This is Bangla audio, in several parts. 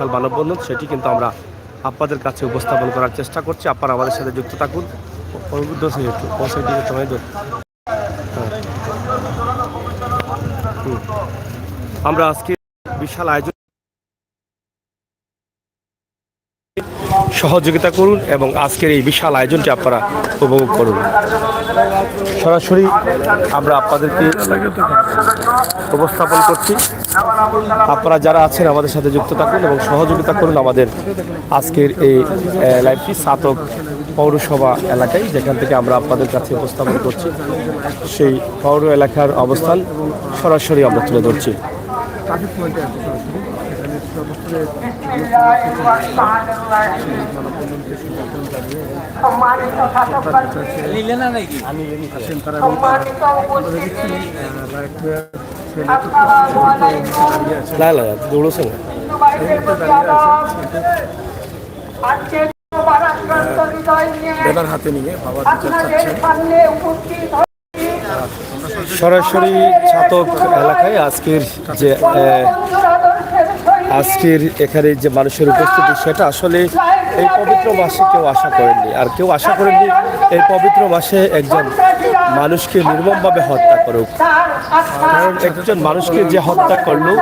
মানববন্ধন সেটি কিন্তু আমরা আপনাদের কাছে উপস্থাপন করার চেষ্টা করছি। আপনারা আমাদের সাথে যুক্ত থাকুন। আমরা আজকে বিশাল আয়োজন সহযোগিতা করুন এবং আজকের এই বিশাল আয়োজনটি আপনারা উপভোগ করুন। সরাসরি আমরা আপনাদেরকে উপস্থাপন করছি। আপনারা যারা আছেন আমাদের সাথে যুক্ত থাকুন এবং সহযোগিতা করুন আমাদের আজকের এই লাইভটি ছাতক পৌরসভা এলাকায়, যেখান থেকে আমরা আপনাদের কাছে উপস্থাপন করছি। সেই পৌর এলাকার অবস্থান সরাসরি আমরা তুলে ধরছি। দৌড়ছে না ব্যানার হাতে নিয়ে বাবা সরাসরি ছাতক এলাকায় আজকের এখানে যে মানুষের উপস্থিতি, সেটা আসলে এই পবিত্র মাসে কেউ আশা করেননি। আর কেউ আশা করেননি এই পবিত্র মাসে একজন মানুষকে নির্মমভাবে হত্যা করুক। কারণ একজন মানুষকে যে হত্যা করলো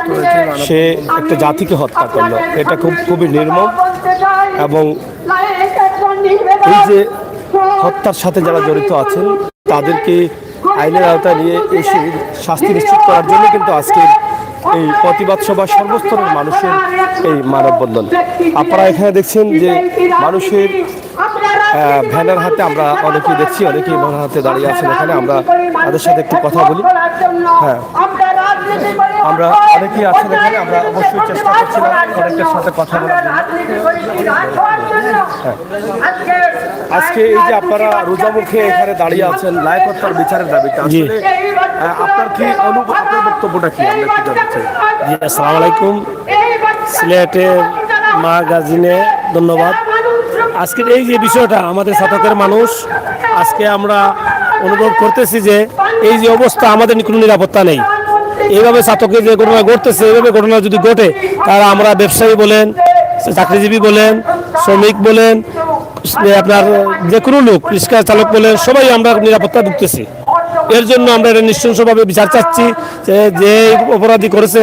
সে একটা জাতিকে হত্যা করলো। এটা খুবই নির্মম এবং এই যে হত্যার সাথে যারা জড়িত আছেন তাদেরকে আইনের আওতায় নিয়ে এসে শাস্তি নিশ্চিত করার জন্য কিন্তু আজকে এই প্রতিবাদ সভা সর্বস্তরের মানুষের এই মানববন্ধন। আপনারা এখানে দেখছেন যে মানুষের ভ্যানের হাতে আমরা অনেকেই দেখছি, অনেকেই ভ্যানের হাতে দাঁড়িয়ে আছেন। এখানে আমরা তাদের সাথে একটু কথা বলি। হ্যাঁ, আমরা অনেকেই আছেন এখানে, আমরা অবশ্যই চেষ্টা করছিলাম অনেকের সাথে কথা বলার জন্য। আজকে এই যে আপনারা রোজা মুখে এখানে দাঁড়িয়ে আছেন লাইক হত্যার বিচারের দাবিতে, আসলে আপনার কি আপনার বক্তব্যটা কি? আমরা একটু জানতে চাই। জি, আসসালামু আলাইকুম। সিলেটের মা গাজিনে ধন্যবাদ। আজকের এই যে বিষয়টা আমাদের ছাতকের মানুষ, আজকে আমরা অনুভব করতেছি যে এই যে অবস্থা, আমাদের কোনো নিরাপত্তা নেই। এইভাবে ছাতকে যে ঘটনা ঘটতেছে, এইভাবে ঘটনা যদি ঘটে, তারা আমরা ব্যবসায়ী বলেন, চাকরিজীবী বলেন, শ্রমিক বলেন, আপনার যে কোনো লোক, রিক্সা চালক বলেন, সবাই আমরা নিরাপত্তা ভুগতেছি। এর জন্য আমরা এটা নৃশংসভাবে বিচার চাচ্ছি। যে অপরাধী করেছে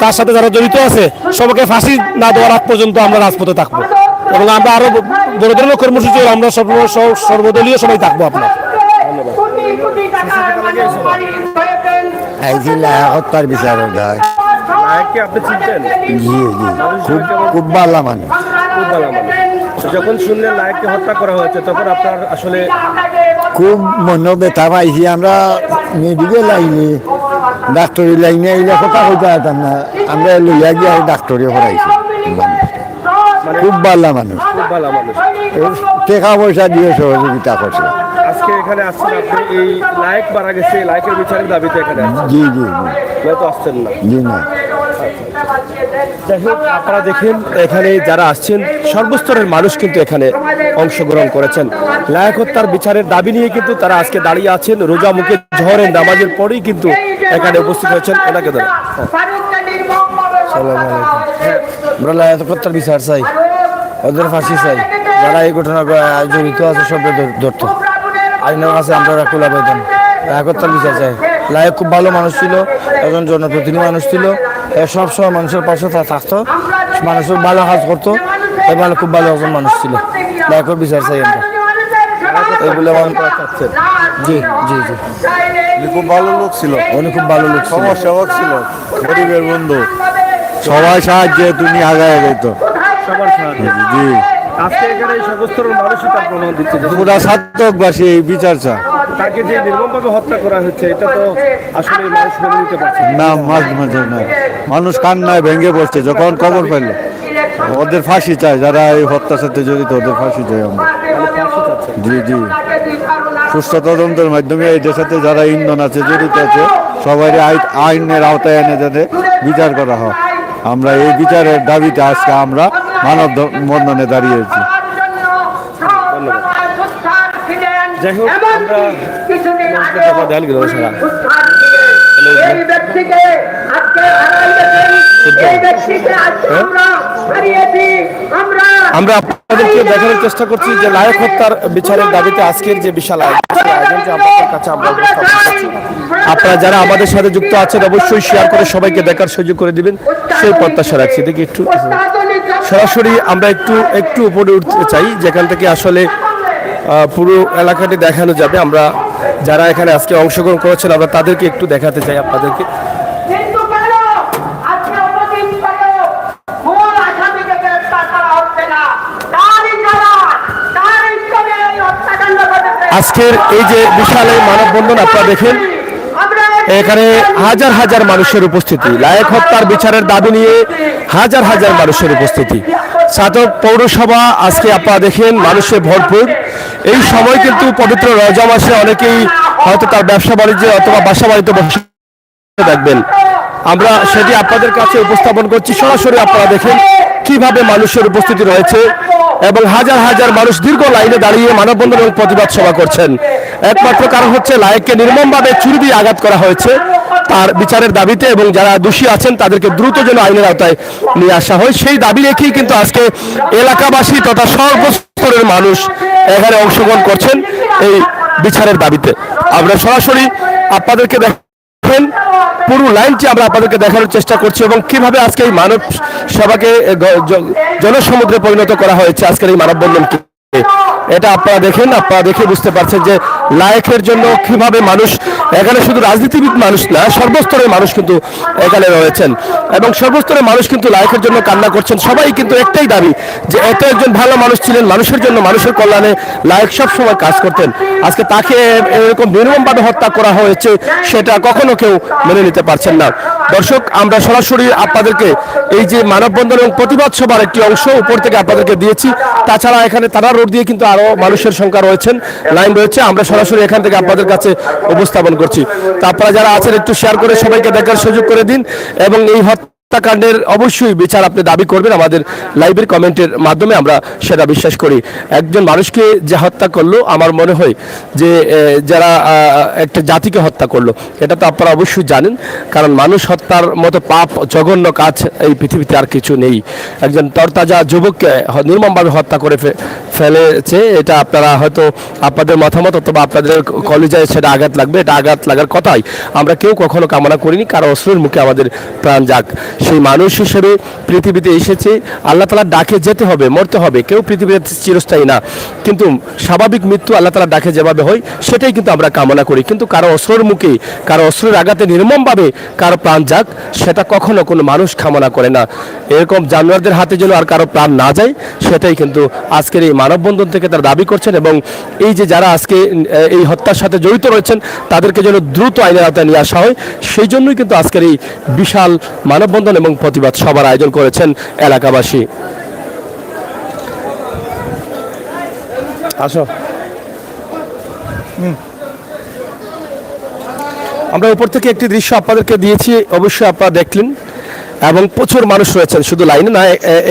তার সাথে যারা জড়িত আছে সবাইকে ফাঁসি না দেওয়ার আগ পর্যন্ত আমরা রাজপথে থাকবো এবং আমরা আরো বড় ধরনের কর্মসূচি আমরা সর্বদলীয় সবাই থাকবো। আপনার হত্যার বিচারের দায় খুব ভালো মানুষ। যখন শুনলেন নায়ককে হত্যা করা হয়েছে তখন আপনার আসলে খুব মনে ব্যথা পাইছি। আমরা মেডিকেল লাইনে, ডাক্তারি লাইনে এগুলো কথা হইতে পারতাম না, আমরা লইয়া গিয়ে ডাক্তারি করাইছি। খুব ভালো মানুষ, টাকা পয়সা দিয়ে সহযোগিতা করছে। আজকে এখানে আসছেন আপনি, এই লাইক মারা গেছে, লাইকের বিচারের দাবিতে এখানে জি জি তো আসছেন না? জি না। যাই হোক, আপনারা দেখেন এখানে যারা আসছেন সর্বস্তরের মানুষ কিন্তু এখানে অংশগ্রহণ করেছেন। লায়ক হত্যার বিচারের দাবি নিয়ে কিন্তু তারা আজকে দাঁড়িয়ে আছেন। রোজা মুখে জোহরের নামাজের পরেই কিন্তু এখানে উপস্থিত হয়েছেন। ওনাকে ধরে আমরা লায়ক হত্যার বিচার চাই, ওদের ফাঁসি চাই। যারা এই ঘটনা জড়িত আছে সব ধরতো আইনের কাছে আমরা রাখুল আবেদন। লায়ক হত্যার বিচার চাই। লায়ক খুব ভালো মানুষ ছিল, একজন জনপ্রতিনিধি মানুষ ছিল, সবসময় মানুষের পাশে থাকতো, মানুষের ভালো কাজ করতো, ভালো খুব ভালো একজন মানুষ ছিল। লায়কের বিচার চাই আমরা এগুলো। জি জি জি, উনি খুব ভালো লোক ছিল, উনি খুব ভালো লোক, সমাজসেবক ছিল, গরিবের বন্ধু, সবাই সাহায্যে তুমি আগায় যেত। সবার সাহায্য। জি, আজকে এখানে এই সর্বস্তরের মানুষই তার প্রমাণ দিচ্ছে যে পুরা ছাত্রবাসী এই বিচার চা। তাকে যে নির্মমভাবে হত্যা করা হচ্ছে এটা তো আসলে মানুষ মেনে নিতে পারছে না, মাঝে মাঝে না, মানুষ কান্নায় ভেঙে পড়ছে যখন খবর পেল। ওদের ফাঁসি চাই, যারা এই হত্যার সাথে জড়িত ওদের ফাঁসি চাই আমরা। জি জি, সুস্থ তদন্তের মাধ্যমে এদের সাথে যারা ইন্ধন আছে জড়িত আছে সবাই আইনের আওতায় এনে যাতে বিচার করা হয়। আমরা এই বিচারের দাবিতে আজকে আমরা মানববন্ধনে দাঁড়িয়েছি। যাই হোক, আমরা আমরা আপনাদেরকে দেখানোর চেষ্টা করছি যে লায়েক হত্যার বিচারের দাবিতে আজকের যে বিশাল আয়োজনটি আপনাদের কাছে আমরা উপস্থাপন করছি। আপনারা যারা আমাদের সাথে যুক্ত আছেন অবশ্যই শেয়ার করে সবাইকে দেখার সুযোগ করে দিবেন, সেই প্রত্যাশা রাখছি। দেখি একটু সরাসরি আমরা একটু উপরে উঠতে চাই, যেখান থেকে আসলে পুরো এলাকাটি দেখানো যাবে। আমরা যারা এখানে আজকে অংশগ্রহণ করেছেন আমরা তাদেরকে একটু দেখাতে চাই আপনাদেরকে। আজকের এই যে বিশাল এই মানববন্ধন আপনারা দেখেন, এখানে হাজার হাজার মানুষের উপস্থিতি। লায়েক হত্যার বিচারের দাবি নিয়ে হাজার হাজার মানুষের উপস্থিতি। ছাতক পৌরসভা আজকে আপনারা দেখেন মানুষে ভরপুর। এই সময় কিন্তু পবিত্র রজা মাসে অনেকেই হয়তো তার ব্যবসা বাণিজ্যে অথবা বাসা বাড়িতে বসে দেখবেন। আমরা সেটি আপনাদের কাছে উপস্থাপন করছি। সরাসরি আপনারা দেখেন কিভাবে মানুষের উপস্থিতি রয়েছে এবং হাজার হাজার মানুষ দীর্ঘ লাইনে দাঁড়িয়ে মানববন্ধন এবং প্রতিবাদ সভা করছেন। একমাত্র কারণ হচ্ছে লায়েককে নির্মমভাবে ছুরি দিয়ে আঘাত করা হয়েছে তার বিচারের দাবিতে, এবং যারা দোষী আছেন তাদেরকে দ্রুত যেন আইনের আওতায় নিয়ে আসা হয় সেই দাবি রেখেই কিন্তু আজকে এলাকাবাসী তথা সর্বস্তরের মানুষ এখানে অংশগ্রহণ করছেন এই বিচারের দাবিতে। আমরা সরাসরি আপনাদেরকে দেখেন পুরো লাইনটি আমরা আপনাদেরকে দেখানোর চেষ্টা করছি এবং কিভাবে আজকে এই মানব সভাকে জনসমুদ্রে পরিণত করা হয়েছে আজকের এই মানববন্ধনকে। এটা আপনারা দেখেন, আপনারা দেখে বুঝতে পারছেন যে লায়েকের জন্য কিভাবে মানুষ এখানে, শুধু রাজনীতিবিদ মানুষ না, সর্বস্তরের মানুষ কিন্তু এখানে রয়েছেন এবং সর্বস্তরের মানুষ কিন্তু লায়েকের জন্য কান্না করছেন। সবাই কিন্তু একটাই দাবি যে এত একজন ভালো মানুষ ছিলেন, মানুষের জন্য, মানুষের কল্যাণে লায়েক সবসময় কাজ করতেন। আজকে তাকে এরকম নির্মমভাবে হত্যা করা হয়েছে সেটা কখনো কেউ মেনে নিতে পারছেন না। দর্শক, আমরা সরাসরি আপনাদেরকে এই যে মানববন্ধন এবং প্রতিবাদ সভার একটি অংশ উপর থেকে আপনাদেরকে দিয়েছি। তাছাড়া এখানে তারা রোড দিয়ে কিন্তু আরো মানুষের সংখ্যা রয়েছেন, লাইন রয়েছে। আমরা সরাসরি এখান থেকে আপনাদের কাছে উপস্থাপন করছি। তা আপনারা যারা আছেন একটু শেয়ার করে সবাইকে দেখার সুযোগ করে দিন এবং এই হত্যাকাণ্ডের অবশ্যই বিচার আপনি দাবি করবেন আমাদের লাইভের কমেন্টের মাধ্যমে। আমরা সেটা বিশ্বাস করি। একজন মানুষকে যে হত্যা করলো, আমার মনে হয় যে যারা একটা জাতিকে হত্যা করলো, এটা তো আপনারা অবশ্যই জানেন, কারণ মানুষ হত্যার মতো পাপ জঘন্য কাজ এই পৃথিবীতে আর কিছু নেই। একজন তরতাজা যুবককে নির্মমভাবে হত্যা করে ফেলেছে, এটা আপনারা হয়তো আপনাদের মতামত অথবা আপনাদের কলেজায় সেটা আঘাত লাগবে, এটা আঘাত লাগার কথাই আমরা কেউ কখনো কামনা করিনি। কারো অস্ত্রের মুখে আমাদের প্রাণ যাক। সেই মানুষ হিসেবে পৃথিবীতে এসেছে, আল্লাহ তাআলার ডাকে যেতে হবে, মরতে হবে। কেউ পৃথিবীতে চিরস্থায়ী না, কিন্তু স্বাভাবিক মৃত্যু আল্লাহ তাআলার ডাকে যেভাবে হয় সেটাই কিন্তু আমরা কামনা করি। কিন্তু কারো অস্ত্রের মুখে, কারো অস্ত্রের আঘাতে নির্মমভাবে কারো প্রাণ যাক, সেটা কখনো কোনো মানুষ কামনা করে না। এরকম জানোয়ারদের হাতে যেন আর কারো প্রাণ না যায়, সেটাই কিন্তু আজকের এই মানববন্ধন থেকে তারা দাবি করছেন। এবং এই যে যারা আজকে এই হত্যার সাথে জড়িত রয়েছেন তাদেরকে যেন দ্রুত আইনের আওতায় নিয়ে আসা হয়, সেই জন্যই কিন্তু আজকের এই বিশাল মানববন্ধন এবং প্রতিবাদ সভার আয়োজন করেছেন এলাকাবাসী। আসো, আমরা উপর থেকে একটি দৃশ্য আপনাদেরকে দিয়েছি, অবশ্যই আপনারা দেখলেন এবং প্রচুর মানুষ রয়েছেন। শুধু লাইনে না,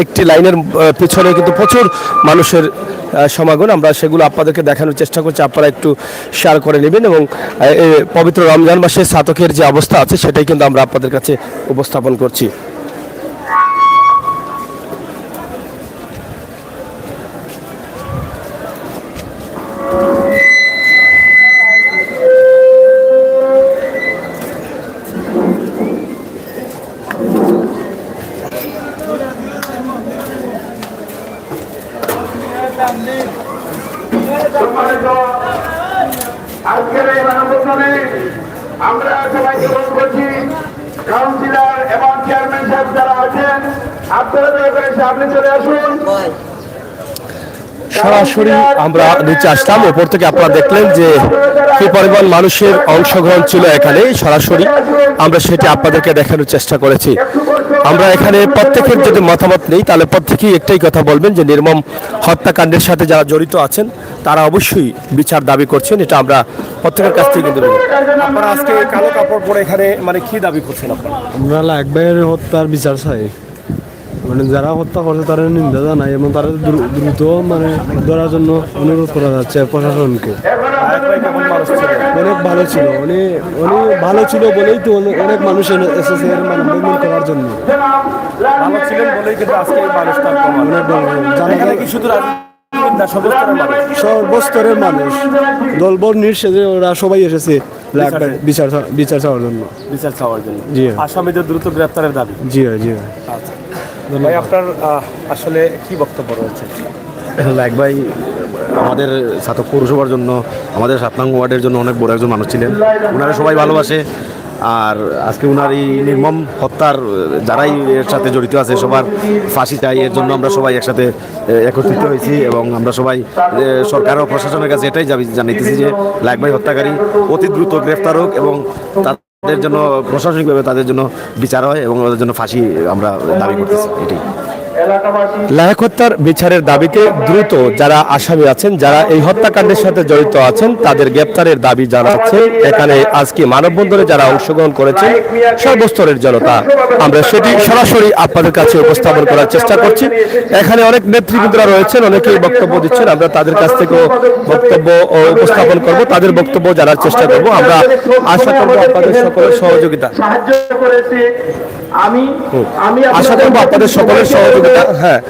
একটি লাইনের পেছনে কিন্তু প্রচুর মানুষের সমাগম। আমরা সেগুলো আপনাদেরকে দেখানোর চেষ্টা করছি, আপনারা একটু শেয়ার করে নেবেন এবং পবিত্র রমজান মাসে ছাতকের যে অবস্থা আছে সেটাই কিন্তু আমরা আপনাদের কাছে উপস্থাপন করছি। আজকের এই মানববন্ধনে আমরা সবাইকে অনুরোধ করছি, কাউন্সিলর এবং চেয়ারম্যান সাহেব যারা আছেন আপনারা দয়া করে সামনে চলে আসুন। সরাসরি আমরা নিচে আসলাম, উপর থেকে আপনারা দেখলেন যে কি পরিমাণ মানুষের অংশগ্রহণ ছিল এখানে। সরাসরি আমরা সেটি আপনাদেরকে দেখানোর চেষ্টা করেছি। আমরা এখানে প্রত্যেকের যদি মতামত নেই, তাহলে প্রত্যেকেই একটাই কথা বলবেন যে নির্মম হত্যাকাণ্ডের সাথে যারা জড়িত আছেন তারা অবশ্যই বিচার দাবি করছেন। এটা আমরা প্রত্যেকের কাছ থেকে কিন্তু আপনারা আজকে কালো কাপড় পরে এখানে মানে কি দাবি করছেন আপনারা? আমরা লায়েক ভাইয়ের হত্যার বিচার চাই। মানে যারা হত্যা করছে তারা নিন্দা জানায় এবং তারা দ্রুত মানে ধরার জন্য অনুরোধ করা যাচ্ছে প্রশাসনকে। অনেক ভালো ছিল, উনি ভালো ছিল বলেই তো অনেক মানুষ এসেছে এর মানববন্ধন করার জন্য। ভালো ছিলেন বলেই কিন্তু আজকে এই মানুষটার প্রমাণ। জানা যায় কি শুধু রাজনীতি না, সর্বস্তরের মানুষ। সর্বস্তরের মানুষ দলবল নির্শেষে ওরা সবাই এসেছে বিচার চাওয়ার জন্য। বিচার চাওয়ার জন্য জি। আসামিদের দ্রুত গ্রেপ্তারের দাবি। জি জি। আচ্ছা ভাই, আপনার আসলে কি বক্তব্য রয়েছে? লাইক ভাই আমাদের ছাতক পৌরসভার জন্য, আমাদের 7 নং ওয়ার্ডের জন্য অনেক বড় একজন মানুষ ছিলেন। ওনারা সবাই ভালোবাসে। আর আজকে ওনার এই নির্মম হত্যার যারাই এর সাথে জড়িত আছে সবার ফাঁসি চাই, এর জন্য আমরা সবাই একসাথে একত্রিত হয়েছি এবং আমরা সবাই সরকার ও প্রশাসনের কাছে এটাই জানাইতেছি যে লাইক ভাই হত্যাকারী অতি দ্রুত গ্রেফতার হোক এবং তাদের জন্য প্রশাসনিকভাবে তাদের জন্য বিচার হয় এবং ওদের জন্য ফাঁসি আমরা দাবি করতেছি। এটাই লায়েক হত্যার বিচারের দাবিতে দ্রুত যারা আসামি আছেন, যারা এই হত্যাকাণ্ডের সাথে জড়িত আছেন তাদের গ্রেপ্তারের দাবি জানাচ্ছে এখানে আজকে মানববন্ধনে যারা অংশগ্রহণ করেছেন সর্বস্তরের জনতা। আমরা সেটি সরাসরি আপনাদের কাছে উপস্থাপন করার চেষ্টা করছি। এখানে অনেক নেতৃবৃন্দরা রয়েছেন, অনেকেই বক্তব্য দিচ্ছেন। আমরা তাদের কাছ থেকেও বক্তব্য উপস্থাপন করব, তাদের বক্তব্য জানার চেষ্টা করব। আমরা আশা করব আপনাদের সকলের সহযোগিতা। আশা করব আপনাদের সকলের সহযোগিতা। হ্যাঁ,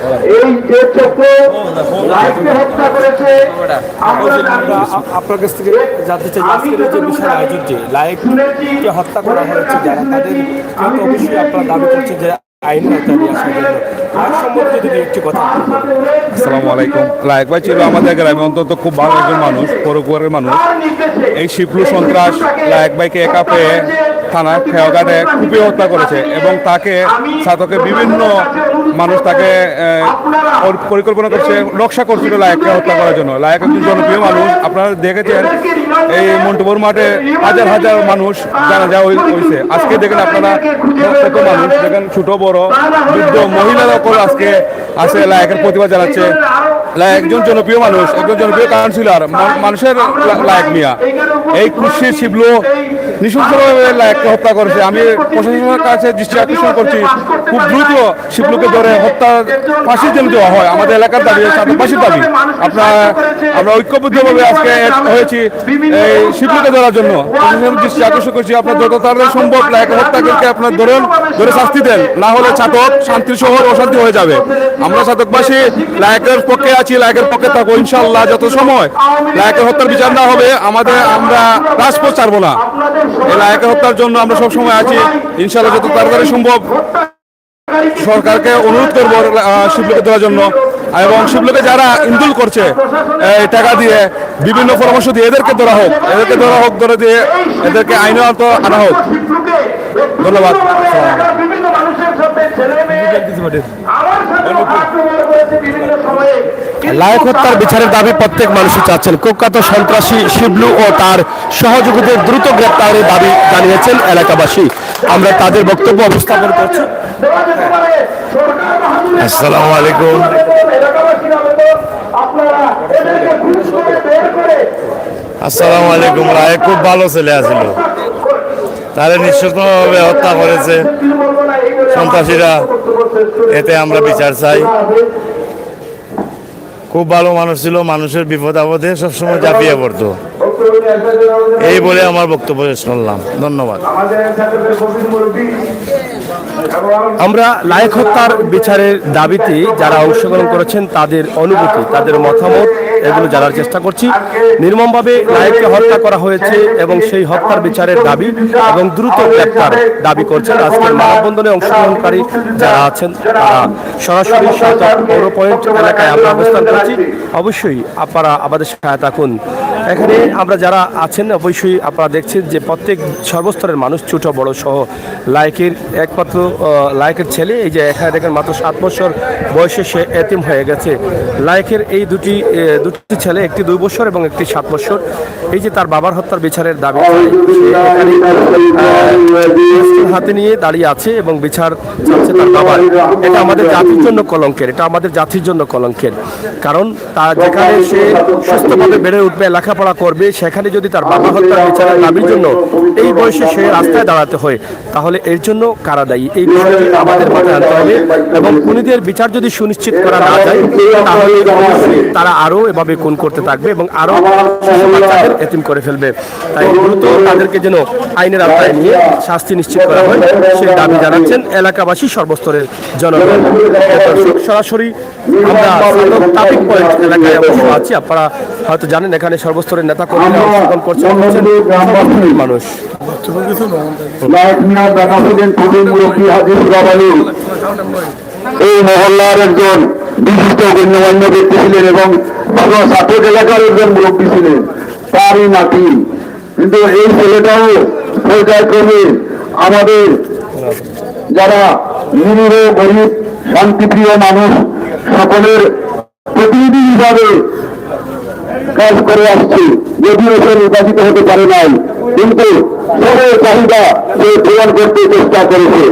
আপনার কাছ থেকে জানতে চাই আজকের যে বিশাল আয়োজনটি লায়েককে হত্যা করা হয়েছে যারা, তাদের অবশ্যই আপনারা দাবি করছেন যে আইন নিয়ে আসার জন্য। তার সম্পর্কে যদি একটু কথা। আসসালামু আলাইকুম। লায়েক ভাই ছিল আমাদের গ্রামে অন্তত খুব ভালো একজন মানুষ, পরকুয়ারের মানুষ। এই শিপলু সন্ত্রাস লায়েক ভাইকে একা পেয়ে থানা খেয়াঘাটে কুপিয়ে হত্যা করেছে এবং তাকে ছাতকে বিভিন্ন মানুষ তাকে পরিকল্পনা করছে, নকশা করছিল লায়েককে হত্যা করার জন্য। লায়েক একজন জনপ্রিয় মানুষ। আপনারা দেখেছেন এই মন্টুপুর মাঠে হাজার হাজার মানুষ জানাজা হয়েছে। আজকে দেখেন আপনারা কত মানুষ দেখেন, ছোট বড় বৃদ্ধ মহিলারা আজকে আছে লায়েকের প্রতিবাদ জানাচ্ছে। লায়েক একজন জনপ্রিয় মানুষ, একজন জনপ্রিয় কাউন্সিলর, মানুষের লায়েক মিয়া। এই কুশির শিবলু নৃশংসভাবে লায়েককে হত্যা করেছে। আমি প্রশাসনের কাছে দৃষ্টি আকর্ষণ করছি, খুব দ্রুত শিবলুকে ধরে হত্যা ফাঁসির জন্য দেওয়া হয়। আমাদের এলাকার দাবি, ফাঁসির দাবি। আমরা ঐক্যবদ্ধভাবে আজকে হয়েছি এই শিবলুকে ধরার জন্য। প্রশাসনের দৃষ্টি আকর্ষণ করছি, আপনার যত তাড়াতাড়ি সম্ভব লায়েকের হত্যাকারীকে আপনার ধরে শাস্তি দেন, না হলে ছাতক শান্তির শহর অশান্তি হয়ে যাবে। আমরা ছাতকবাসী লায়েকের পক্ষে আছি, লায়েকের পক্ষে থাকবো ইনশাআল্লাহ। যত সময় লায়েকের হত্যার বিচার না হবে আমরা রাজপথ ছাড়বো না। এই লায়েকের হত্যার জন্য আমরা সব সময় আছি ইনশাআল্লাহ। যত তাড়াতাড়ি সম্ভব সরকারকে অনুরোধ করবো শিবলুকে দেওয়ার জন্য, এবং শিবলুকে যারা ইন্দুল করছে টাকা দিয়ে বিভিন্ন পরামর্শ দিয়ে এদেরকে ধরা হোক, ধরে দিয়ে এদেরকে আইনে আনা হোক। ধন্যবাদ। লায়েক হত্যার বিচারের দাবি প্রত্যেক মানুষই চাচ্ছেন। কুখ্যাত সন্ত্রাসী শিবলু ও তার সহযোগীদের দ্রুত গ্রেপ্তারের দাবি জানিয়েছেন এলাকাবাসী। আমরা তাদের বক্তব্য উপস্থাপন করছি। আসসালামু আলাইকুম। আসসালামু আলাইকুম। লায়েক খুব ভালো ছেলে আছিল, তাহলে নিঃশংসভাবে হত্যা করেছে সন্ত্রাসীরা। এতে আমরা বিচার চাই। খুব ভালো মানুষ ছিল, মানুষের বিপদ আপদে সবসময় ঝাঁপিয়ে পড়তো। এই বলে আমার বক্তব্য শেষ করলাম। ধন্যবাদ। আমরা লায়েক হত্যার বিচারের দাবিতে যারা অংশগ্রহণ করেছেন তাদের অনুভূতি, তাদের মতামত এগুলো জানার চেষ্টা করছি। নির্মমভাবে লায়েককে হত্যা করা হয়েছে এবং সেই হত্যার বিচারের দাবি এবং দ্রুত গ্রেপ্তার দাবি করছেন আজকের মানববন্ধনে অংশগ্রহণকারী যারা আছেন তারা। সরাসরি ছাতক পৌর পয়েন্ট এলাকায় আমরা অবস্থান করছি। অবশ্যই আপনারা আমাদের সহায়তা করুন। এখানে আমরা যারা আছেন অবশ্যই আপনারা দেখছেন যে প্রত্যেক সর্বস্তরের মানুষ, ছোট বড় সহ লায়েকের একমাত্র লায়েকের ছেলে, এই যে এখানে দেখেন মাত্র 7 বছর বয়সে সে এতিম হয়ে গেছে। লায়েকের এই দুটি ছেলে, একটি 2 বছর এবং একটি 7 বছর। এই যে তার বাবার হত্যার বিচারের দাবি হাতে নিয়ে দাঁড়িয়ে আছে এবং বিচার চাচ্ছে তার বাবার। এটা আমাদের জাতির জন্য কলঙ্কের, এটা আমাদের জাতির জন্য কলঙ্কের। কারণ তার যেখানে সে সুস্থভাবে বেড়ে উঠবে, এলাকা লেখাপড়া করবে, সেখানে যদি তার বাবা হত্যার বিচারের দাবির জন্য এই বয়সে সে রাস্তায় দাঁড়াতে হয়, তাহলে এর জন্য কারা দায়ী? এই বিষয়টি আমাদের মাথায় আনতে হবে এবং খুনিদের বিচার যদি সুনিশ্চিত করা না যায়, তাহলে অবশ্যই তারা আরও এভাবে খুন করতে থাকবে এবং আরও শিশু বাচ্চাদের এতিম করে ফেলবে। তাই দ্রুত তাদেরকে যেন আইনের আওতায় নিয়ে শাস্তি নিশ্চিত করা হয়, সেই দাবি জানাচ্ছেন এলাকাবাসী, সর্বস্তরের জনগণ। দর্শক, সরাসরি আমরা ট্রাফিক পয়েন্ট এলাকায় অবশ্য আছি। আপনারা হয়তো জানেন এখানে সর্বস্তরের নেতা কর্মীরা অংশগ্রহণ করছেন মানুষ। এই মহল্লার একজন বিশিষ্ট গণ্যমান্য ব্যক্তি ছিলেন এবং ছাত্র এলাকার একজন মুরব্বী ছিলেন, তারই নাতি। কিন্তু এই ছেলেটাও পর্যায়ক্রমে আমাদের যারা নিরীহ গরিব শান্তিপ্রিয় মানুষ সকলের প্রতিনিধি হিসাবে কাজ করে আসছে। যদিও সে নির্বাচিত হতে পারে নাই, কিন্তু সবের চাহিদা সে পূরণ করতে চেষ্টা করেছে।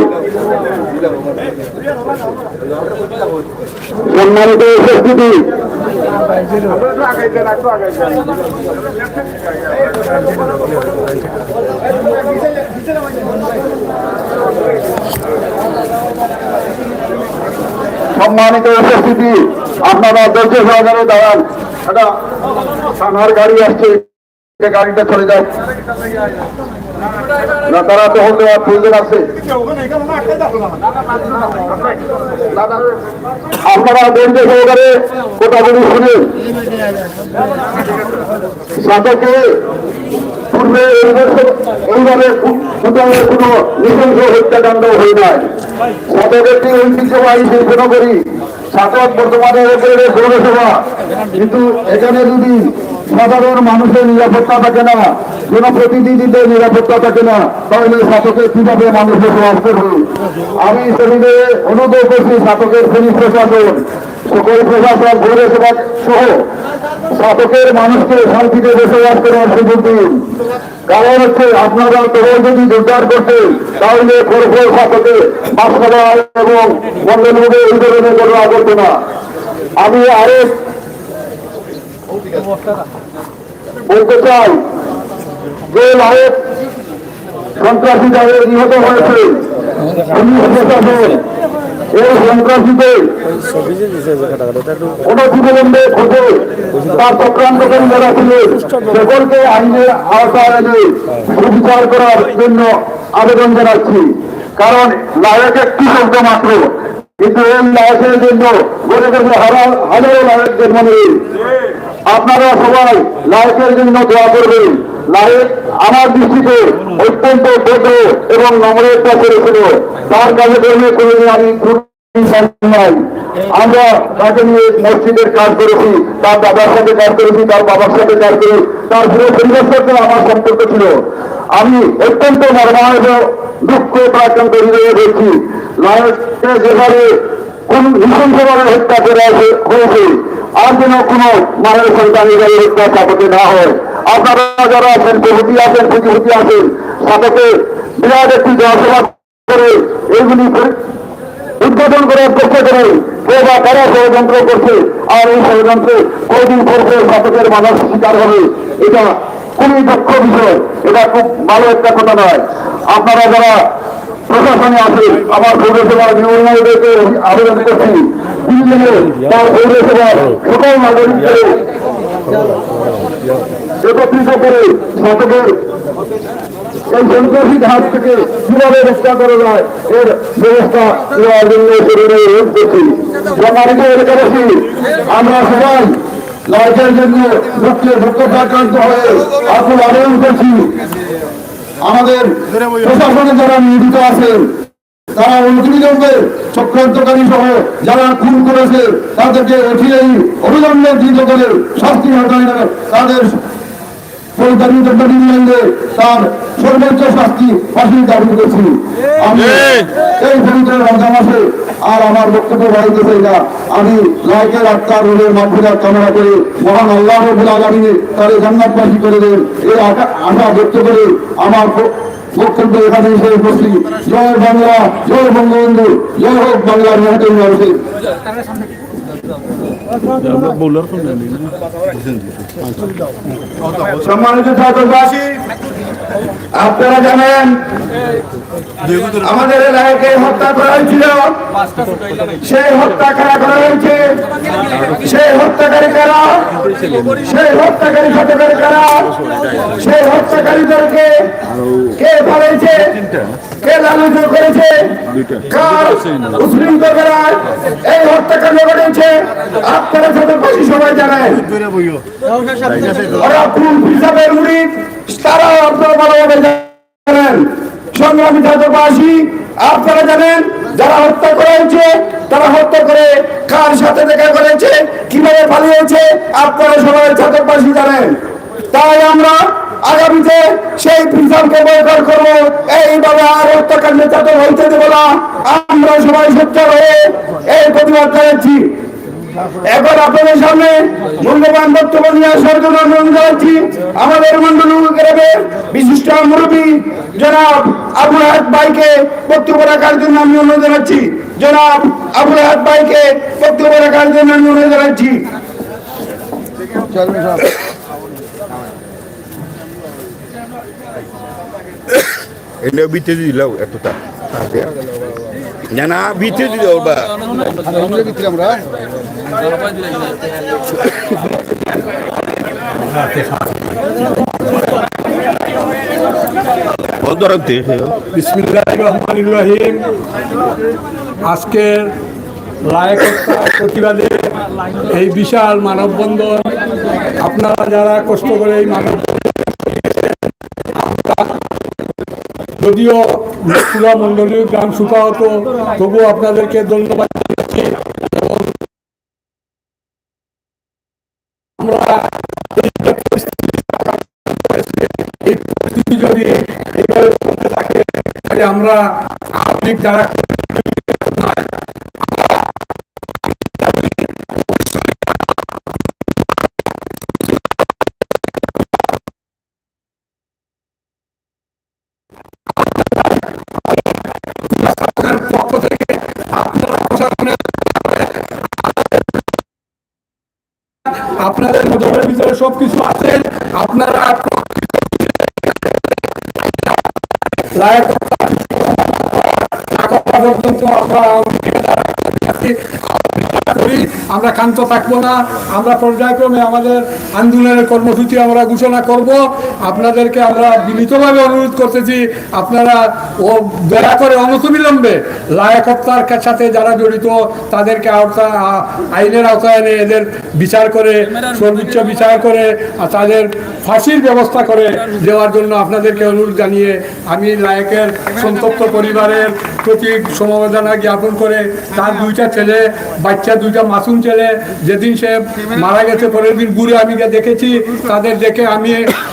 সম্মানিত উপস্থিতি, আপনারা ধৈর্য সহকারে দাঁড়ান। একটা থানার গাড়ি আসছে, গাড়িটা চলে যায় না, তারা তো হলে প্রয়োজন আছে। আপনারা ধৈর্য সহকারে কথাগুলি শুনে, সাথে পূর্বে এইভাবে কোনো নৃশংস হত্যাকাণ্ড হয়ে নাই। সাথক একটি ঐতিহ্যবাহী শিল্প করি, সাথক বর্তমানে পৌরসভা, কিন্তু এখানে যদি সাধারণ মানুষের নিরাপত্তা থাকে না, জনপ্রতিনিধিদের নিরাপত্তা থাকে না, তাহলে সাথকে কিভাবে মানুষ বসবাস করবে? আমি সেদিকে অনুরোধ করছি সাথকের পুলিশ প্রশাসন, সকল প্রশাসন, পৌরসভা সহ সাথকের মানুষকে শান্তিতে বসবাস করার সুযোগ দিন। কারণ হচ্ছে আপনারা তখন যদি জোরদার করতে, তাহলে পরপর সাথকে বাসখানা এবং বন্ধনভাবে এই ধরনের কোনো আগত না। আমি আরেক বলতে চাই যে লায়েক সন্ত্রাসী যারা নিহত হয়েছে, পুলিশ প্রশাসন এই সন্ত্রাসীদের অনতিবিলম্বে খোঁজে তার চক্রান্তকারী যারা ছিলেন সকলকে আইনের আওতায় এনে সুবিচার করার জন্য আবেদন জানাচ্ছি। কারণ লায়েক একটি শব্দ মাত্র, কিন্তু এই লায়েকের জন্য বলে গেছে হাজারো লায়েক জন্ম নেই। আপনারা সবাই লায়েকের জন্য দোয়া করবেন। লায়েক আমার দৃষ্টিতে অত্যন্ত বড় এবং নম্রের কাছে ছিল, তার কাজে কর্মে কোনোদিন আমি নাই। আমরা তাকে নিয়ে মসজিদের কাজ করেছি, তার দাদার সাথে কাজ করেছি, তার বাবার সাথে কাজ করে, তার পুরো পরিবার সাথে আমার সম্পর্ক ছিল। আমি অত্যন্ত মর্মাহত দুঃখ প্রাক্রান্ত হৃদয়ে বলছি, লায়েককে যেভাবে কোন নৃশংসভাবে হত্যা করা হয়েছে, আর যেন কোনো মায়ের সন্তানের হত্যা সাথে না হয়। আপনারা যারা আছেন, প্রভৃতি আছেন, প্রতিভূতি আছেন, সাথে বিরাট একটি জনসভা করে এইগুলি উদ্বোধন করার চেষ্টা করে কে বা কারা ষড়যন্ত্র করছে, আর এই ষড়যন্ত্রে কয়দিন পরে সাথকের মানুষ শিকার হবে, এটা খুবই দুঃখ বিষয়। এটা খুব ভালো একটা কথা নয়। আপনারা যারা প্রশাসনে আছেন, আমার পৌরসভার নিয়মদেরকে আবেদন করছি, তার পৌরসভার সকল নাগরিকদের একত্রিত করে সাথকের এই সন্ত্রাসীর হাত থেকে কিভাবে রক্ষা করা যায় এর ব্যবস্থা নেওয়ার জন্য অনুরোধ করছি। সম্মানিত এলাকাবাসী, আমরা সবাই লাইটের জন্য দুঃখ আক্রান্ত হয়ে আকুল আবেদন করছি। আমাদের প্রশাসনে যারা নিয়োজিত আছেন, তারা অনতিবিলম্বে চক্রান্তকারী সহ যারা খুন করেছে তাদেরকে অবিলম্বে দৃঢ় করে শাস্তি তাদের তার সর্বোচ্চ শাস্তি ফাঁসির দাবি করছি। আমি এই পবিত্র রমজান মাসে আর আমার বক্তব্য বাড়িতেছে না। আমি লাইকের আত্মার রোগের মাধ্যমে কামনা করে মহান আল্লাহ রাব্বুল আলামিন তার জান্নাতবাসী করে দেন এই আশা ব্যক্ত করে আমার বক্তব্য এখানে শেষ করছি। জয় বাংলা, জয় বঙ্গবন্ধু, জয় হোক বাংলার মহাজন মানুষের। সম্মানিত ছাত্রবাসী, আপনারা জানেন আমাদের এলাকাকে হত্যা করা হয়েছিল। সেই হত্যা কারা করা হয়েছে, সেই হত্যাকারী কারা, সেই হত্যাকারী সাথে কারা, সেই হত্যাকারীদেরকে কে ফেলেছে, কে লালিত করেছে, কার উশৃঙ্খল করার এই হত্যাকাণ্ড ঘটেছে আপনারা ছাত্রবাসী সবাই জানেন। ওরা কোন হিসাবের মুরিদ তারা আপনারা ভালোভাবে জানেন। সংগ্রামী ছাত্রবাসী, আপনারা জানেন যারা হত্যা করা হয়েছে তারা হত্যা করে কার সাথে দেখা করেছে, কিভাবে পালিয়েছে আপনারা সবাই ছাত্রবাসী জানেন। তাই আমরা আগামীতে সেই প্রিজনকে বয়কট করবো। এইভাবে আর হত্যাকাণ্ডে যাতে হইতে দেব না, আমরা সবাই সোচ্চার হয়ে এই প্রতিবাদ জানাচ্ছি। এখন আপনাদের সামনে মূল্যবান বক্তব্য নিয়ে আসার জন্য অনুরোধ জানাচ্ছি আমাদের মন্ডল গ্রামের বিশিষ্ট মুরব্বী জনাব আবুল আহাদ ভাইকে বক্তব্য রাখার জন্য আমি অনুরোধ জানাচ্ছি। জনাব আবুল আহাদ ভাইকে বক্তব্য রাখার জন্য আমি অনুরোধ জানাচ্ছি। এটা বিতে দিল এতটা না না বিতে দিল বা আমরা বিসমিল্লাহির রহমানির রহিম। আজকের লায়কতা প্রতিবাদে এই বিশাল মানববন্ধন, আপনারা যারা কষ্ট করে এই মানব, যদিও পুরা মন্ডলীয় গ্রাম সুখাহত, তবুও আপনাদেরকে ধন্যবাদ দিচ্ছি। আমরা এই পরিস্থিতি যদি এইভাবে চলতে থাকে তাহলে আমরা আর্থিক যারা পক্ষ থেকে আপনাদের নজরের ভিতরে সবকিছু আছে। আপনারা আমরা ক্ষান্ত থাকবো না। আমরা পর্যায়ক্রমে আমাদের আন্দোলনের কর্মসূচি আমরা ঘোষণা করব। আপনাদেরকে আমরা বিনীতভাবে অনুরোধ করতেছি, আপনারা ও দয়া করে অনতিবিলম্বে লায়ক হত্যার সাথে যারা জড়িত তাদেরকে আইনের আওতায় এনে এদের বিচার করে, সর্বোচ্চ বিচার করে তাদের ফাঁসির ব্যবস্থা করে দেওয়ার জন্য আপনাদেরকে অনুরোধ জানিয়ে আমি লায়কের সন্তপ্ত পরিবারের প্রতি সমবেদনা জ্ঞাপন করে তার দুইটা ছেলে, বাচ্চা দুইটা মাসুম ছেলে, যেদিন সে মারা গেছে পরের দিন ঘুরে আমি দেখেছি, তাদের দেখে আমি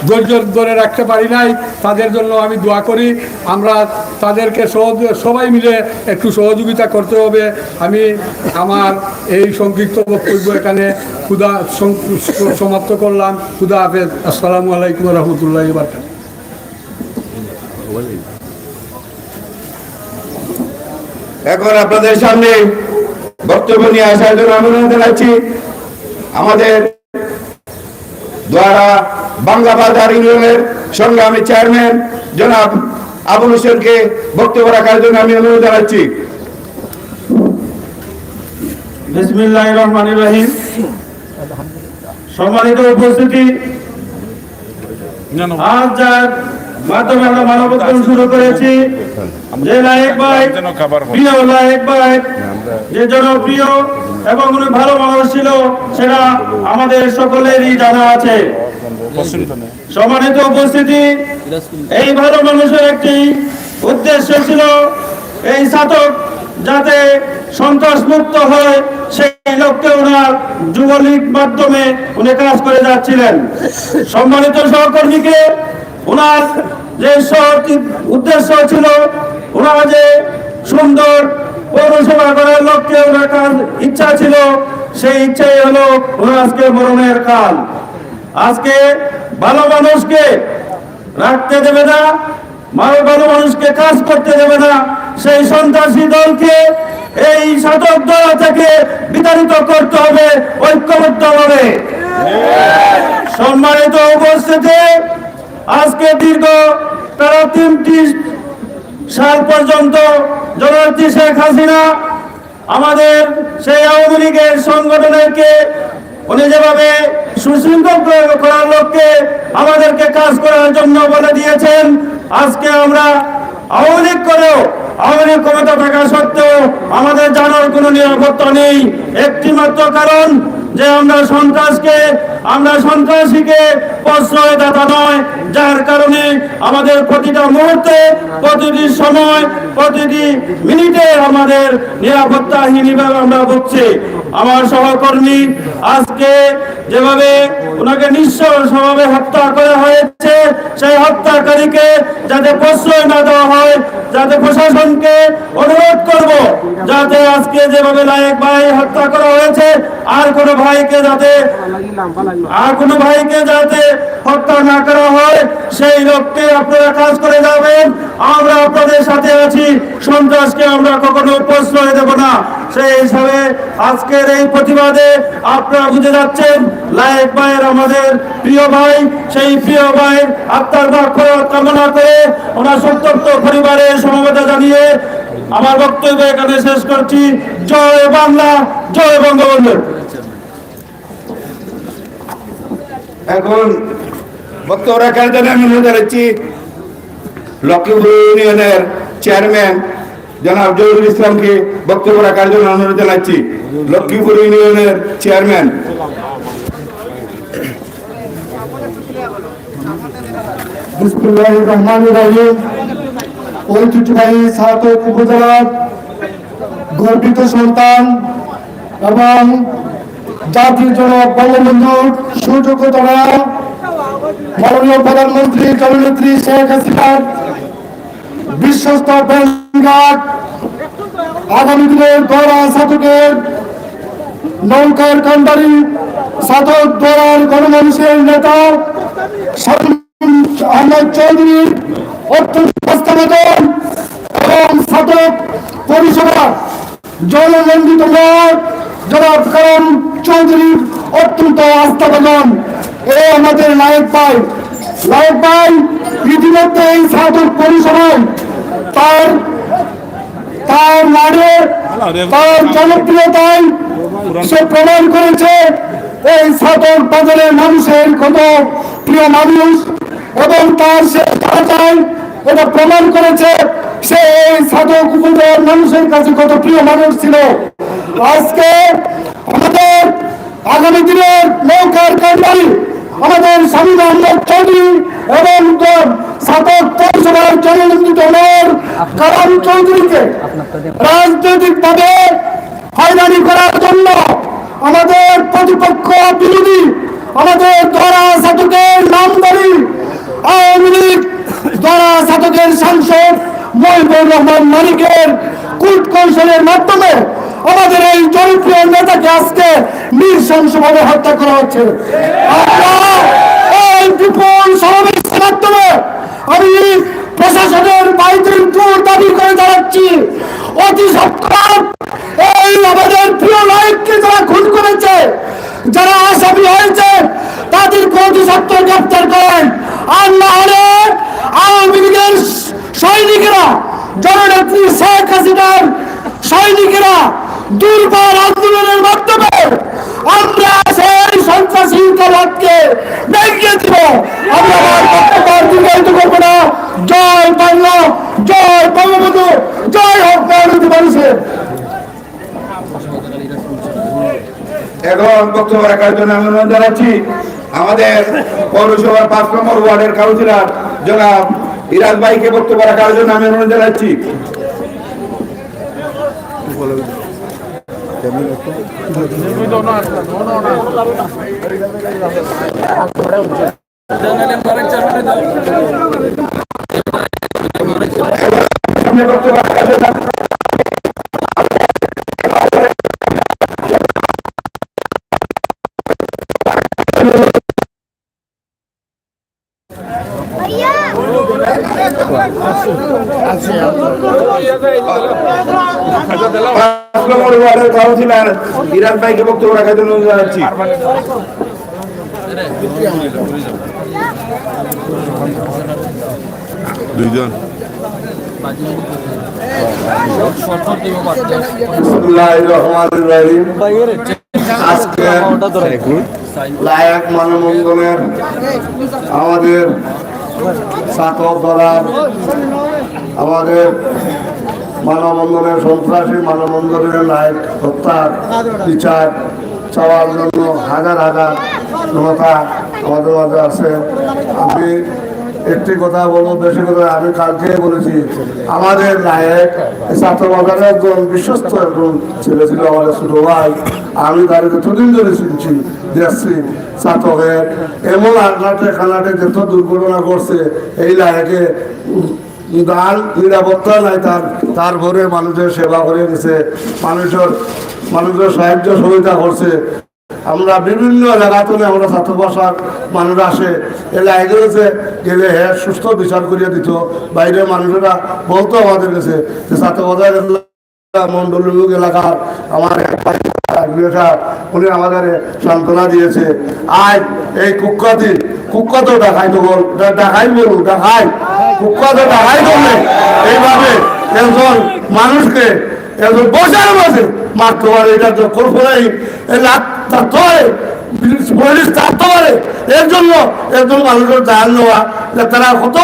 ধৈর্য ধরে রাখতে পারি নাই। তাদের জন্য আমি দোয়া করি। আমরা তাদেরকে সবাই মিলে একটু সহযোগিতা করতে হবে। আমি আমার এই সংক্ষিপ্ত বক্তব্য এখানে সমাপ্ত করলাম। খুদা হাফেজ। আসসালামু আলাইকুম রহমতুল্লাহি ওয়া বারাকাতুহু। এখন আপনাদের সামনে বক্তব্য নিয়ে আসার জন্য অনুরোধ জানাচ্ছি আমাদের দ্বারা বাংলা বাজার ইউনিয়নের সংগ্রামী চেয়ারম্যান জনাব আবুল হোসেনকে বক্তব্য রাখার জন্য আমি অনুরোধ জানাচ্ছি। বিসমিল্লাহির রহমানির রহিম। সম্মানিত উপস্থিতি, আজ যার মাধ্যমে আমরা মানববন্ধন শুরু করেছি, যে লায়েক ভাই, প্রিয় লায়েক ভাই, যে জনপ্রিয় এবং উনি ভালো মানুষ ছিল সেটা আমাদের সকলেরই জানা আছে। সম্মানিত উপস্থিতি, এই ভালো মানুষের একটি উদ্দেশ্য ছিল এই ছাতক যাতে সন্ত্রাস মুক্ত হয়, সেই লক্ষ্যে ওনার যুবলীগ মাধ্যমে উনি কাজ করে যাচ্ছিলেন। সম্মানিত সহকর্মীকে ওনার যে উদ্দেশ্য ছিল, ওনার যে সুন্দর পৌরসভা করার লক্ষ্যে ওনার কাজ ইচ্ছা ছিল, সেই ইচ্ছাই হলো ওনার আজকে মরণের কাল। আজকে ভালো মানুষকে রাখতে দেবে না, ভালো মানুষকে কাজ করতে দেবে না, সেই সন্ত্রাসী দলকে এই শাসক দল থেকে বিতাড়িত করতে হবে ঐক্যবদ্ধভাবে। সম্মানিত উপস্থিতি, আজকে দীর্ঘ তারা 3টি সাল পর্যন্ত জননেত্রী শেখ হাসিনা আমাদের সেই আওয়ামী লীগের সংগঠনকে উনি যেভাবে সুশৃঙ্খল করার লক্ষ্যে আমাদেরকে কাজ করার জন্য বলে দিয়েছেন, আজকে আমরা আওয়ামী লীগ করেও আওয়ামী লীগ ক্ষমতা থাকা সত্ত্বেও আমাদের জানার কোনো নিরাপত্তা নেই। একটি মাত্র কারণ যে আমরা সন্ত্রাসীকে প্রশ্রয়দাতা নয়, যার কারণে আমাদের প্রতিটা মুহূর্তে, প্রতিটি সময়, প্রতিটি মিনিটে আমাদের নিরাপত্তাহীনভাবে আমরা ভুগছি। আমার সহকর্মী আজকে যেভাবে ওনাকে নিঃস্বভাবে হত্যা করা হয়েছে, সেই হত্যাকারীকে যাতে প্রশ্রয় না দেওয়া হয়, যাতে প্রশাসনকে অনুরোধ করব যাতে আজকে যেভাবে লায়েক ভাই হত্যা করা হয়েছে আর কোনো ভাইকে যাতে হত্যা না করা হয়, সেই লক্ষ্যে আপনারা কাজ করে যাবেন। আমরা আপনাদের সাথে আছি, সন্ত্রাসকে আমরা কখনো প্রশ্রয় দেব না। সেই হিসাবে আজকের এই প্রতিবাদে আপনারা বুঝে যাচ্ছেন লায়েক ভাইয়ের আমাদের প্রিয় ভাই, সেই প্রিয় ভাইয়ের আত্মার মাগফিরাত কামনা করে ওনার সন্তপ্ত পরিবারের সমবেদনা জানিয়ে আমার বক্তব্য এখানে শেষ করছি। জয় বাংলা, জয় বঙ্গবন্ধু। এখন বক্তব্য রাখার জন্য আমি অনুরোধ জানাচ্ছি লক্ষ্মীপুর ইউনিয়নের চেয়ারম্যান জনাব জহুরুল ইসলামকে বক্তব্য রাখার জন্য অনুরোধ জানাচ্ছি। লক্ষ্মীপুর ইউনিয়নের চেয়ারম্যান। বিসমিল্লাহির রহমানির রহিম। ঐতিহ্যবাহী সাতক উপজেলার গর্বিত সন্তান এবং জাতির জনক বঙ্গবন্ধুর সুযোগ্যতারা মাননীয় প্রধানমন্ত্রী জননেত্রী শেখ হাসিনার বিশ্বস্ত ব্যাংক আগামী দিনের দরা সাধকের নৌকার কান্ডারি সাধক দরার গণমানুষের নেতা আহমদ চৌধুরীর অত্যন্ত বাস্তবায়ন এবং সাধক পরিষেবা জনমন্ডিত জনাব কারণ চৌধুরীর অত্যন্ত আস্থাবান এ আমাদের লায়েক ভাই ইতিমধ্যে এই সাধক পরিষেবায় তার নাড়ে তার জনপ্রিয়তায় সে প্রমাণ করেছে। এই সাধক বাজারের মানুষের কত প্রিয় মানুষ এবং তার সে চায় এটা প্রমাণ করেছে সে এই সাধক উপজেলার মানুষের কাছে কত প্রিয় মানুষ ছিল। আজকে আমাদের আগামী দিনের নৌকার কান্ডারি আমাদের স্বামী আহমদ চৌধুরী এবং সাধক পৌরসভার জননন্দিত মেয়র কারণ চৌধুরীকে রাজনৈতিকভাবে হয়রানি করার জন্য আমাদের প্রতিপক্ষ বিরোধী আমাদের ধরা সাধকের নামধারী আওয়ামী লীগ ধরা সাধকের সাংসদ মহিবুর রহমান মালিকের কূট কৌশলের মাধ্যমে আমাদের এই জনপ্রিয় নেতাকে আজকে নৃশংসভাবে হত্যা করা হচ্ছে। আমরা এই বিপুল সমাবেশের মাধ্যমে আমি প্রশাসনের বাইরের জোর দাবি করে দাঁড়াচ্ছি, অতি সত্তর এই আমাদের প্রিয় লায়েককে যারা খুন করেছে, যারা আসামি হয়েছে তাদেরকে অতি সত্তর গ্রেফতার করেন। আর না হলে আওয়ামী লীগের সৈনিকেরা, জননেত্রী শেখ হাসিনার সৈনিকেরা দুর্বল আন্দোলনের মাধ্যমে আমরা সেই সন্ত্রাসী কালাতকে ভেঙে দিব। আমরা দীর্ঘায়িত করবো না। জয় বাংলা, জয় বঙ্গবন্ধু, জয় হোক বাংলাদেশের মানুষের। এখন বক্তব্য রাখার জন্য আমি অনুরোধ জানাচ্ছি আমাদের পৌরসভার 5 নম্বর ওয়ার্ডের কাউন্সিলর জনাব ইরাজ ভাইকে বক্তব্য রাখার জন্য আমি অনুরোধ জানাচ্ছি। বক্তব্য রাখার জন্য কাউন্সিলর বিরাট ভাইকে বক্তব্য রাখার জন্য জানাচ্ছি। দুইজন আজকে লায়ক মানববন্ধনের আমাদের ছাত্র দলার আমাদের মানববন্ধনের সন্ত্রাসী মানববন্ধনের লায়ক হত্যার বিচার চাওয়ার জন্য হাজার হাজার জনতা আমাদের মাঝে আছে। আমি একটি কথা বলবো, বেশি কথা আমি কালকে বলেছি, আমাদের নায়ক ছাত্র বাজারের একজন বিশ্বস্ত একজন ছেলে ছিল আমাদের ছোট ভাই। আমি তাদের যতদিন ধরে শুনছি দেখছি ছাত্রকে এমন আঘাটে খানাটে যত দুর্ঘটনা করছে এই নায়কে তার নিরাপত্তা নাই, তার ঘরে মানুষের সেবা করে গেছে, মানুষের সাহায্য সহযোগিতা করছে। আমরা বিভিন্ন এলাকা থেকে আমরা ছাত্র ভাষার মানুষ আসে এলাকায় গেলে হ্যাঁ সুস্থ বিচার করিয়া দিত। বাইরে মানুষেরা বলতো আমাদের কাছে যে ছাত্র ভাষার মন্ডল এলাকার আমার উনি আমাদের সান্ত্বনা দিয়েছে। আজ এই কুখ্যাত ডাকাই তো ডাকাই বলুন ডাকাই কুখ্যাত ডাকাই করলে এইভাবে একজন মানুষকে একজন বসার মাঝে মারতে পারে, এটা তো কল্পনাই থাকতে পারে, পুলিশ থাকতে পারে। এর জন্য একজন মানুষের জান নেওয়া তারা কত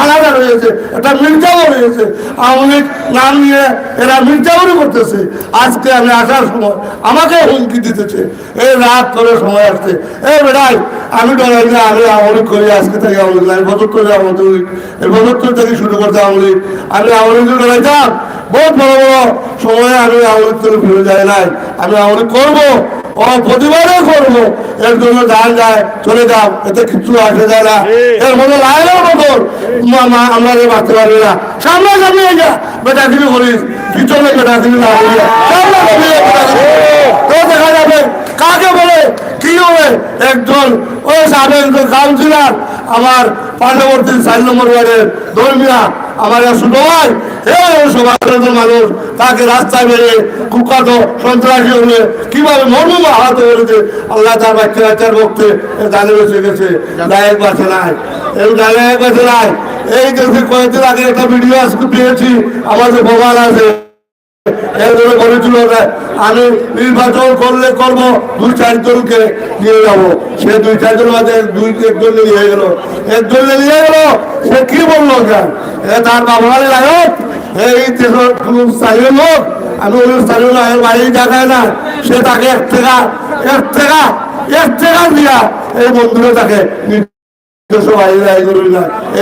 আলাদা রয়েছে, একটা মির্জাও রয়েছে, আওয়ামী লীগ নাম নিয়ে এরা মির্জাউরি করতেছে। আজকে আমি আসার সময় আমাকে হুমকি দিতেছে, এই রাত করে সময় আসছে এ বেড়াই আমি ডরাই না, আমি আওয়ামী লীগ করি, আজকে থেকে আওয়ামী লীগ, আমি বছর করে আওয়ামী লীগ, এই বছর থেকে শুরু করতে আওয়ামী লীগ, আমি আওয়ামী লীগ ডরাইতাম। বহুত বড় বড় সময়ে আমি আওয়ামী লীগ করে ফিরে যায় নাই, আমি আওয়ামী লীগ করবো, ও প্রতিবাদও করবো। এর জন্য যান যায় চলে যাও, এতে কিছু আসে যায় না। এর মধ্যে লাইনের মতো আমরা বাঁচতে পারবি না। সামনে সামনে যা বেটাকিনি করিস, পিছনে বেটাকিনি না করিয়া সামনে তো দেখা যাবে কাকে বলে কি হবে। একজন ওই সাবেক কাউন্সিলর আমার পার্শ্ববর্তী 4 নম্বর ওয়ার্ডের ধর্মীরা আমার ছোট ভাই, সমাজের মানুষ তাকে রাস্তায় বেরিয়ে কুখ্যাত সন্ত্রাসী হলে কিভাবে মর্ম আহত করেছে। আল্লাহ তার বাচ্চার ভক্তে জানে বেঁচে গেছে, নায়ক বাঁচে নাই, এই নায়ক বাঁচে নাই। এই কয়েকদিন আগে একটা ভিডিও আজকে পেয়েছি, আমাদের ভগবান আছে এরপরে বলেছিল আমি নির্বাচন করলে করবো 2-4 জনকে নিয়ে যাবো। সে 2-4 জন মাঝে একজন নিয়ে গেল, একজন নিয়ে গেল। সে কি বললো তার বাবা লায়ক এই স্থানীয় লোক, আমি ওই স্থানীয় লোকের বাড়ি দেখায় না, সে তাকে এক টাকা দিয়া এই বন্ধুরা তাকে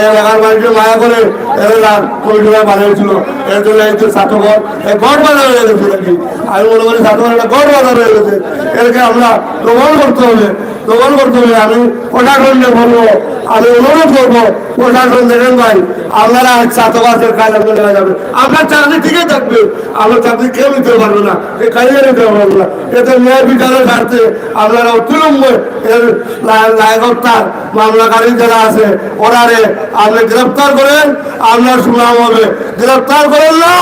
এলাকার মানুষের মায়া করে বানিয়েছিল। এর জন্য ছাত্রঘর গড় বাজার হয়ে গেছে নাকি, আমি মনে করি ছাত্রঘর একটা গড় বাজার হয়ে গেছে। এরকে আমরা প্রমাণ করতে হবে। আমি প্রশাসনকে বলবো, আমি অনুরোধ করবো প্রশাসন দেখেন ভাই আপনারা ছাত্রবাসের কাজ আপনার দেখা যাবে, আপনার চাকরি ঠিকই থাকবে, আপনার চাকরি কেউ নিতে পারবে না, এই কাজে নিতে পারবে না। এতে ন্যায় বিচারের স্বার্থে আপনারা অতিলম্বে এর নায়কত্তার মামলাকারী যারা আছে ওনারে আপনি গ্রেপ্তার করেন, আপনার সুনাম হবে। গ্রেপ্তার করেন না,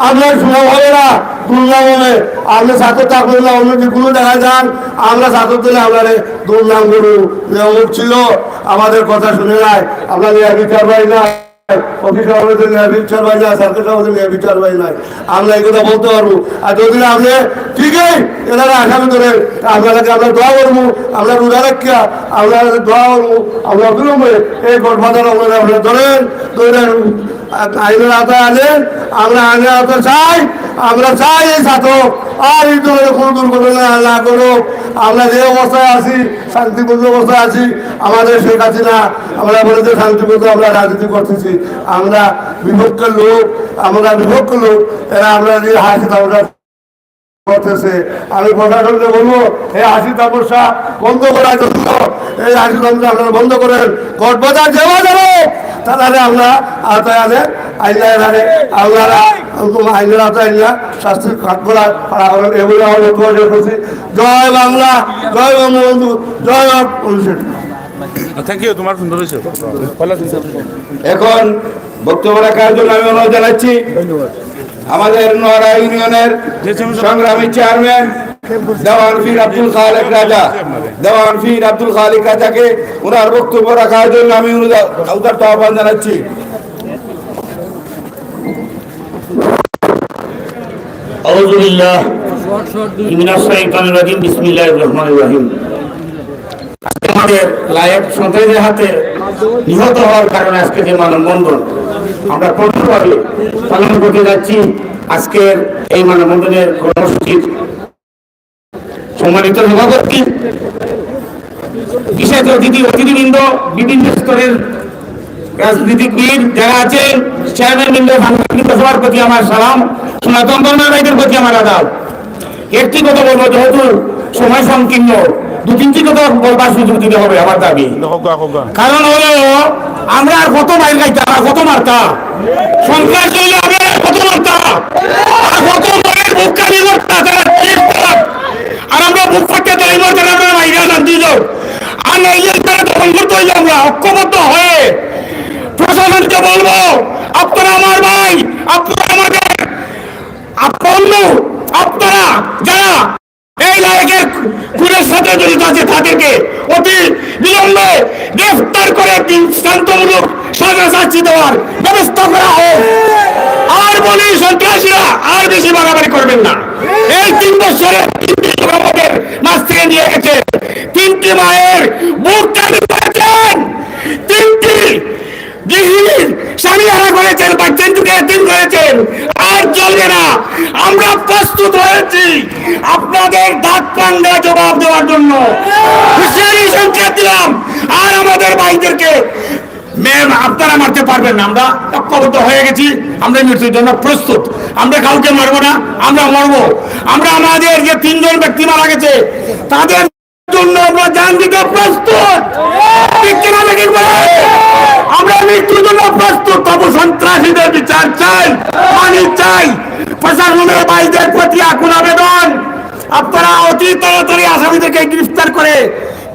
আপনার সুনাম হবে না, দুর্নাম হবে। আপনি ছাত্র থাকবেন না, অন্য যেগুলো দেখা যান, আমরা ছাত্র দিলে আপনারে দুর্নাম করু অমুক ছিল, আমাদের কথা শুনে নাই, আপনার বিচার পাই না, অফিস সভাপতি বিচার পাই না, ছাত্র সভাপতি বিচার পাই নাই, আমরা এই কথা বলতে পারবো। আর যদি আপনি ঠিকই এনারা আসামি ধরেন, আপনাদেরকে আমরা দোয়া করবো, আমরা রোজা রাখিয়া আপনারা দোয়া করবো, আমরা বিলম্বে এই গঠবাধার আপনারা ধরেন আইনের আওতায় আনেন। আমরা আইনের আওতায় চাই, আমরা চাই এই ছাত্র আর এই ধরনের কোনো দুর্ঘটনা না করুক। আমরা যে অবস্থায় আছি শান্তিপূর্ণ অবস্থায় আছি, আমাদের শেখ হাসিনা আমরা বলেছে শান্তিপূর্ণ আমরা রাজনীতি করতেছি, আমরা বিপক্ষের লোক, এরা আমরা যে হাসি আমরা করতেছে। আমি প্রশাসনকে বলবো এই হাসি তাপসা বন্ধ করার জন্য এই হাসি তাপসা আপনারা বন্ধ করেন, কটবাজার যাওয়া যাবে তাহলে আমরা আওতায় আনে আইনের আওতায় আইনা শাস্তির কাঠগোড়া পাড়া করেন। এগুলো আমার বক্তব্য করছি। জয় বাংলা, জয় বঙ্গবন্ধু, জয় থ্যাংক ইউ, তোমার সুন্দর হয়েছে। এখন বক্তব্য রাখার জন্য আমি অনুরোধ জানাচ্ছি আমাদের নোয়ারা ইউনিয়নের সংগ্রামী চেয়ারম্যান দেওয়ান ফির আব্দুল খালেক রাজা, দেওয়ান ফির আব্দুল খালেক রাজাকে ওনার বক্তব্য রাখার জন্য আমি উদারত আহ্বান জানাচ্ছি। আউযু বিল্লাহি মিনাশ শাইতানির রাজিম, বিসমিল্লাহির রহমানির রহিম। আমাদের লায়েক সন্তানদের হাতে নিহত হওয়ার কারণে আজকে যে মানববন্ধন আমরা কঠোরভাবে পালন করতে যাচ্ছি। আজকের এই মানববন্ধনের কর্মসূচির সম্মানিত সভাপতি, বিশেষ অতিথিবৃন্দ, বিভিন্ন স্তরের রাজনীতিবিদ যারা আছেন, চেয়ারম্যান বৃন্দ, সবার প্রতি আমার সালাম, সনাতন ধর্মের ভাইদের প্রতি আমার আদাব। একটি কথা বলবো, যেহেতু সময় সংকীর্ণ, দু তিনটি কথা বলবার সুযোগ দিতে হবে আমার দাবি। কারণ হলো আমরা আর কত মাইল খাইতাম, আর কত মারতা সন্ত্রাস হইলে আমরা কত মারতা, আর কত মায়ের বুক কালি করতা, আর আমরা বুক ফাটতে চাইব, যারা আমরা মাইরা না দিল, আর নইলে তারা দখল করতে হইলে আমরা ঐক্যবদ্ধ হয়ে প্রশাসনকে বলবো, আপনারা আমার ভাই, আপনারা আমাদের আপন, আপনারা যারা এই লায়কের খুনের সাথে জড়িত আছে তাদেরকে অতি বিলম্বে গ্রেফতার করে দৃষ্টান্তমূলক সাজা শাস্তি দেওয়ার ব্যবস্থা করা হোক। আর বলি, সন্ত্রাসীরা আর বেশি বাড়াবাড়ি করবেন না। এই 3 বছরে আমাদের মাছ থেকে নিয়ে গেছে, 3টি মায়ের বুক কালি করেছেন, 3টি গৃহিণীর স্বামী হারা করেছেন, বাচ্চাকে এতিম করেছেন। আর চলবে না, আমরা প্রস্তুত হয়েছি আপনাদের দাঁত পাঙ্গা জবাব দেওয়ার জন্য। হুঁশিয়ারি সংকেত দিলাম। আর আমাদের ভাইদেরকে আপনারা মারতে পারবেন না, আমরা ঐক্যবদ্ধ হয়ে গেছি, আমরা মৃত্যুর জন্য প্রস্তুত। আমরা কাউকে মারবো না, আমরা মরবো। আমরা আমাদের যে 3 জন ব্যক্তি মারা গেছে তাদের জন্য আমরা জান দিতে প্রস্তুত। আমরা মৃত্যুর জন্য প্রস্তুত। তবু সন্ত্রাসীদের বিচার চাই, পানি চাই। প্রশাসনের ভাইদের প্রতি আকুল আবেদন, আপনারা অতি তাড়াতাড়ি আসামিদেরকে গ্রেফতার করে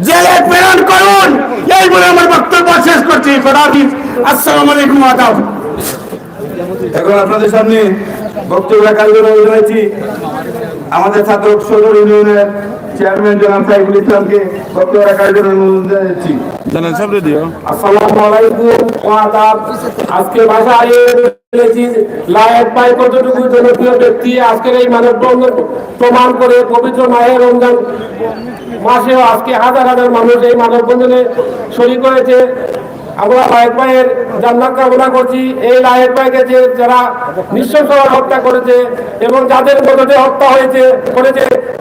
জেলে প্রেরণ করুন। এই বলে আমার বক্তব্য শেষ করছি। আসসালামু আলাইকুম। এখন আপনাদের সামনে বক্তব্য রাখার জন্য অনুরোধ জানাচ্ছি আমাদের ছাত্র সদর ইউনিয়নের চেয়ারম্যান জনাব সাইফুল ইসলামকে বক্তব্য রাখার জন্য অনুরোধ জানাচ্ছি। আসসালামু আলাইকুম ওয়া আদাব। আজকে ভাষায় বলেছি লায়েক ভাই কতটুকু জনপ্রিয় ব্যক্তি। আজকের এই মানববন্ধন প্রমাণ করে পবিত্র মাহে রমজান মাসেও আজকে হাজার হাজার মানুষ এই মানববন্ধনে শরীক করেছে। আমরা লায়েক ভাইয়ের জান্নাত কামনা করছি। এই লায়েক ভাইকে যারা নৃশংসভাবে হত্যা করেছে এবং যাদের মদতে হত্যা করেছে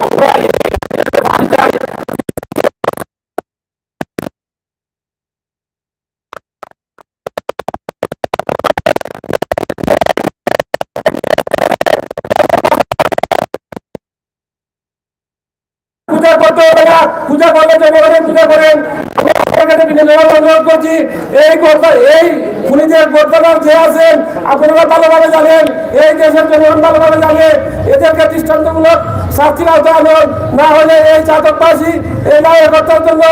আমরা পূজা করতে হবে না, পূজা করলে জনগণের পূজা করেন। অনুরোধ করছি, এই খুনিদের গোরদার যে আছেন আপনারা ভালোভাবে জানেন, এই দেশের জনগণ ভালোভাবে জানে। এদেরকে দৃষ্টান্তমূলক শাস্তির আওতায় আনুন, না হলে এই চাতকবাসী এই নায়কত্বের জন্য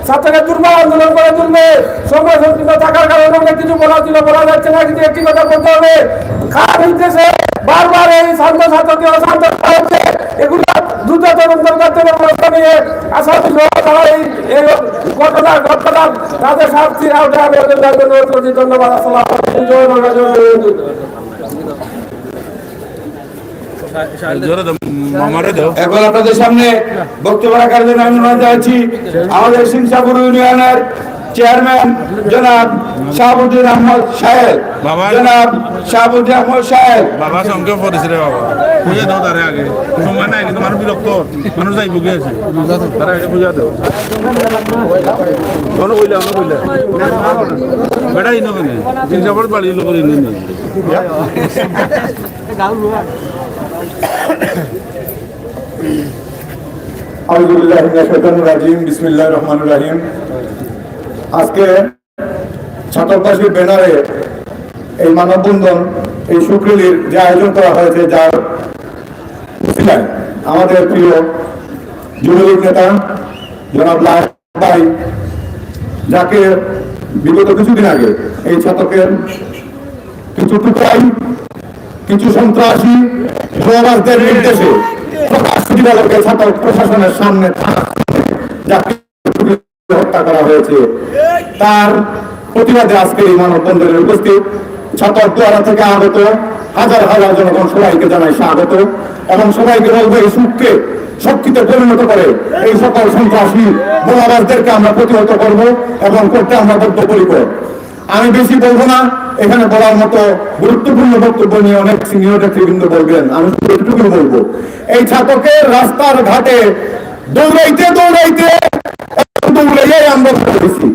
ছাত্রকে দুর্বল আন্দোলন করে তুলবে। সময় সংকীর্ণ থাকার কারণে অনেক কিছু বলা ছিল, বলা যাচ্ছে না, কিন্তু একটি কথা বলতে হবে, খারাপ নির্দেশে বারবার এই ছাত্রকে অশান্ত হচ্ছে। এগুলো দ্রুত তদন্ত করতে ব্যবস্থা নিয়ে আসামি যারা এই ঘটনার তাদের শাস্তির আওতায় আমি ওদের অনুরোধ করছি। ধন্যবাদ। এখন আপনাদের সামনে বক্তব্য রাখার জন্য আমি অনুরোধ জানাচ্ছি আমাদের সিংসাপুর ইউনিয়নের চেয়ারম্যান জনাব শাহাবুদ্দিন আহমদ সাহেব। জনাব শাহাবুদ্দিন আহমদ সাহেব। বাবা সঙ্গে পড়েছে রে বাবা, বুঝে দাও তারে আগে, সময় নাই কিন্তু মানুষ বিরক্ত, মানুষ যাই বুঝে আছে, তারা আগে বুঝা দাও। অন্য কইলে বেটা ইনো কেন সিংসাপুর বাড়ি লোক ইনো নেই। আউযুবিল্লাহি মিনাশ শাইতানির রাজিম, বিসমিল্লাহির রহমানির রহিম। আজকে ছাত্রবাসীর ব্যানারে এই মানববন্ধন, এই শুক্রলীর যে আয়োজন করা হয়েছে, যার আমাদের প্রিয় যুবলীগ নেতা জনাব লায়েক ভাই যাকে বিগত কিছুদিন আগে এই ছাত্রকের কিছু টুকরাই কিছু সন্ত্রাসী সমাজদের নির্দেশে প্রকাশ বিদ্যালয়কে ছাত্র প্রশাসনের সামনে যাকে হত্যা করা হয়েছে, তার প্রতিবাদে আজকে এই মানববন্ধনে উপস্থিত ছাত্র দ্বারা থেকে আগত হাজার হাজার জনগণ সবাইকে জানাই স্বাগত এবং সবাইকে বলবো এই সুখকে শক্তিতে পরিণত করে এই সকল সন্ত্রাসী বোমাবাজদেরকে আমরা প্রতিহত করব এবং করতে আমরা বদ্ধপরিকর। আমি বেশি বলবো না, এখানে বলার মতো গুরুত্বপূর্ণ বক্তব্য নিয়ে অনেক সিনিয়র নেতৃবৃন্দ বলবেন, আমি এটুকু বলবো এই ছাত্রকে রাস্তার ঘাটে দৌড়াইতে দৌড়াইতে আমরা করেছি।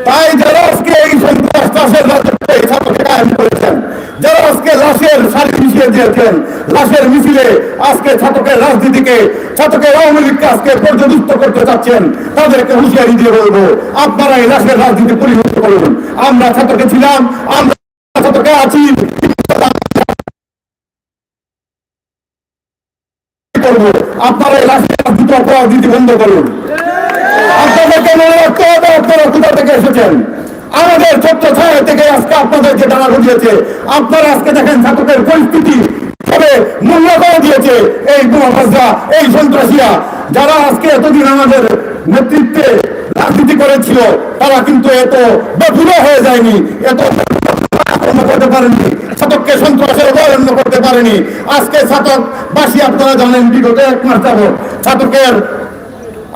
তাই যারা আজকে এই সন্ত্রাসের রাজত্বে এই ছাত্রকে কায়েম করেছেন, যারা আজকে লাশের সারি মিশিয়ে দিয়েছেন, লাশের মিছিলে আজকে ছাত্রকে রাজনীতিকে ছাত্রকে আওয়ামী লীগকে আজকে পর্যদুস্ত করতে চাচ্ছেন, তাদেরকে হুঁশিয়ারি দিয়ে বলবো আপনারা এই লাশের রাজনীতি পরিবর্তন করুন। আমরা ছাত্রকে ছিলাম, আমরা ছাত্রকে আছি, আপনারা এই লাশের রাজনীতি অপরাজনীতি বন্ধ করুন। আপনাদেরকে মনে রাখতে হবে আপনারা কোথা থেকে এসেছেন। আমাদের ছোট্ট ছায়া থেকে আজকে আপনাদেরকে জানা বুঝিয়েছে। আপনারা আজকে দেখেন ছাত্রদের পরিস্থিতি তবে মূল্য করে দিয়েছে এই বোমাবাজরা, এই সন্ত্রাসীরা, যারা আজকে এতদিন আমাদের নেতৃত্বে রাজনীতি করেছিল, তারা কিন্তু এত বেফুল হয়ে যায়নি, এত করতে পারেনি, ছাত্রকে সন্ত্রাসের অবহেলন করতে পারেনি। আজকে ছাত্রবাসী আপনারা জানেন বিগত 1 মাস যাবত ছাত্রকের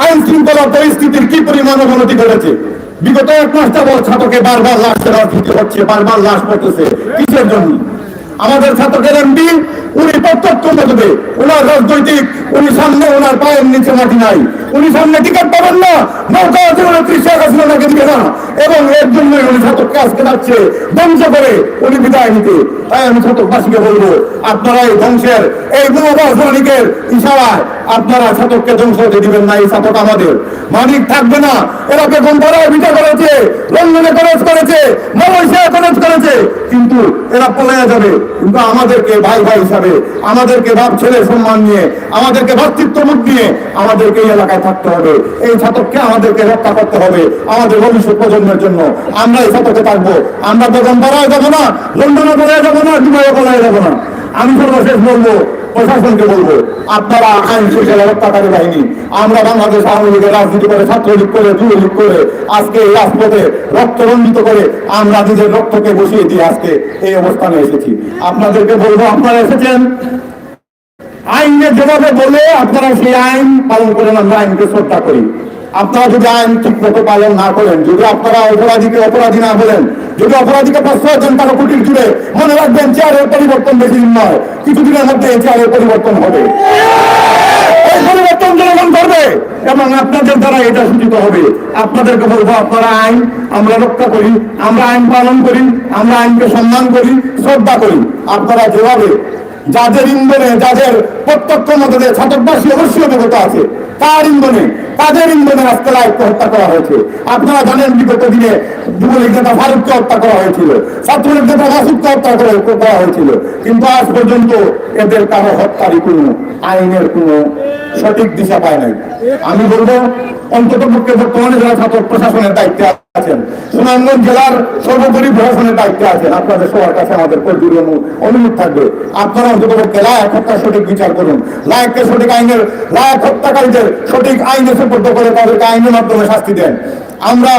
আইন শৃঙ্খলা পরিস্থিতির কি পরিমাণ অবনতি ঘটেছে। বিগত 1 মাস যাবত ছাত্রকে বারবার লাশের রাজনীতি হচ্ছে, বারবার লাশ পড়তেছে। কিসের জন্য? আমাদের ছাত্রকের এমপি উনি প্রত্যক্ষ মতবে ওনার রাজনৈতিক, উনি সামনে ওনার পায়ের নিচে মাটি নাই, উনি সামনে টিকিট পাবেন না, নৌকা জীবনে শেখ হাসিনাকে দিবে না, এবং এর জন্যই উনি ছাত্রকে আজকে যাচ্ছে ধ্বংস করে উনি বিদায় নিতে। তাই আমি ছাত্রবাসীকে বলবো আপনারা এই ধ্বংসের এই বোমাবাজের ইশারায় আপনারা ছাত্রকে ধ্বংস হতে দিবেন না। এই ছাত্র আমাদের মালিক থাকবে না। এরা বেগম পাড়ায় ভিটা করেছে, লন্ডনে কলেজ করেছে, মালয়েশিয়া কলেজ করেছে, কিন্তু এরা পলায়া যাবে। কিন্তু আমাদেরকে ভাই ভাই হিসাবে, আমাদেরকে বাপ ছেলে সম্মান নিয়ে, আমাদেরকে ভাতৃত্ববোধ নিয়ে আমাদেরকে এই এলাকায় থাকতে হবে। এই ছাত্রকে আমাদেরকে রক্ষা করতে হবে আমাদের ভবিষ্যৎ প্রজন্মের জন্য। আমরা এই ছাত্রকে থাকবো, আমরা বেগম পাড়ায় যাবো না, লন্ডনে পলায় যাবো না, দুবাইয়ে পলায় যাবো না। আমি সর্বশেষ বলবো প্রশাসনকে বলবো আপনারা আইন শৃঙ্খলা রক্ষাকারী বাহিনী, আমরা বাংলাদেশ আওয়ামী লীগের রাজনীতি করে, ছাত্রলীগ করে, যুবলীগ করে আজকে এই রাজপথে রক্ত রঞ্জিত করে আমরা নিজের রক্তকে বসিয়ে দিয়ে আজকে এই অবস্থানে এসেছি। আপনাদেরকে বলবো আপনারা এসেছেন আইনের যেভাবে বলে আপনারা সেই আইন পালন করেন, আমরা আইনকে শ্রদ্ধা করি। আপনারা যদি আইন ঠিক মতো পালন না করেন, যদি আপনারা অপরাধীকে অপরাধী না বলেন, যদি অপরাধীকে প্রশ্রয় দেন তারা কুটির জুড়ে, মনে রাখবেন চেয়ারের পরিবর্তন বেশি দিন নয়, কিছুদিনের মধ্যে এই চেয়ারের পরিবর্তন হবে। এই পরিবর্তন জনগণ করবে এবং আপনাদের দ্বারা এটা সূচিত হবে। আপনাদেরকে বলবো আপনারা আইন আমরা রক্ষা করি, আমরা আইন পালন করি, আমরা আইনকে সম্মান করি, শ্রদ্ধা করি। আপনারা যেভাবে যাদের ইন্ধনে, যাদের প্রত্যক্ষ মধ্যে ছাত্রবাসী অবশ্যই অবগত আছে, তার ইন্ধনে, তাদের ইন্ধনে আজকে লাইফকে হত্যা করা হয়েছে। আপনারা জানেন বিগত দিনে যুবলীগ নেতা ফারুককে হত্যা করা হয়েছিল, ছাত্রলীগ নেতা মাসুদকে হত্যা করা হয়েছিল, কিন্তু আজ পর্যন্ত এদের কারো হত্যারই কোনো আইনের কোনো সঠিক দিশা পায় নাই। আমি বলবো অন্তত পক্ষে বর্তমানে যারা ছাত্র প্রশাসনের দায়িত্বে আছেন, সুনামগঞ্জ জেলার সর্বোপরি প্রশাসনের দায়িত্বে আছেন, আপনাদের সবার কাছে আমাদের প্রচুর অনুরোধ থাকবে আপনারা অন্তত পক্ষে লায়ক হত্যার সঠিক বিচার করুন, লায়ককে সঠিক আইনের, লায়ক হত্যাকারীদের সঠিক আইনে সুপর্দ করে তাদেরকে আইনের মাধ্যমে শাস্তি দেন। আমরা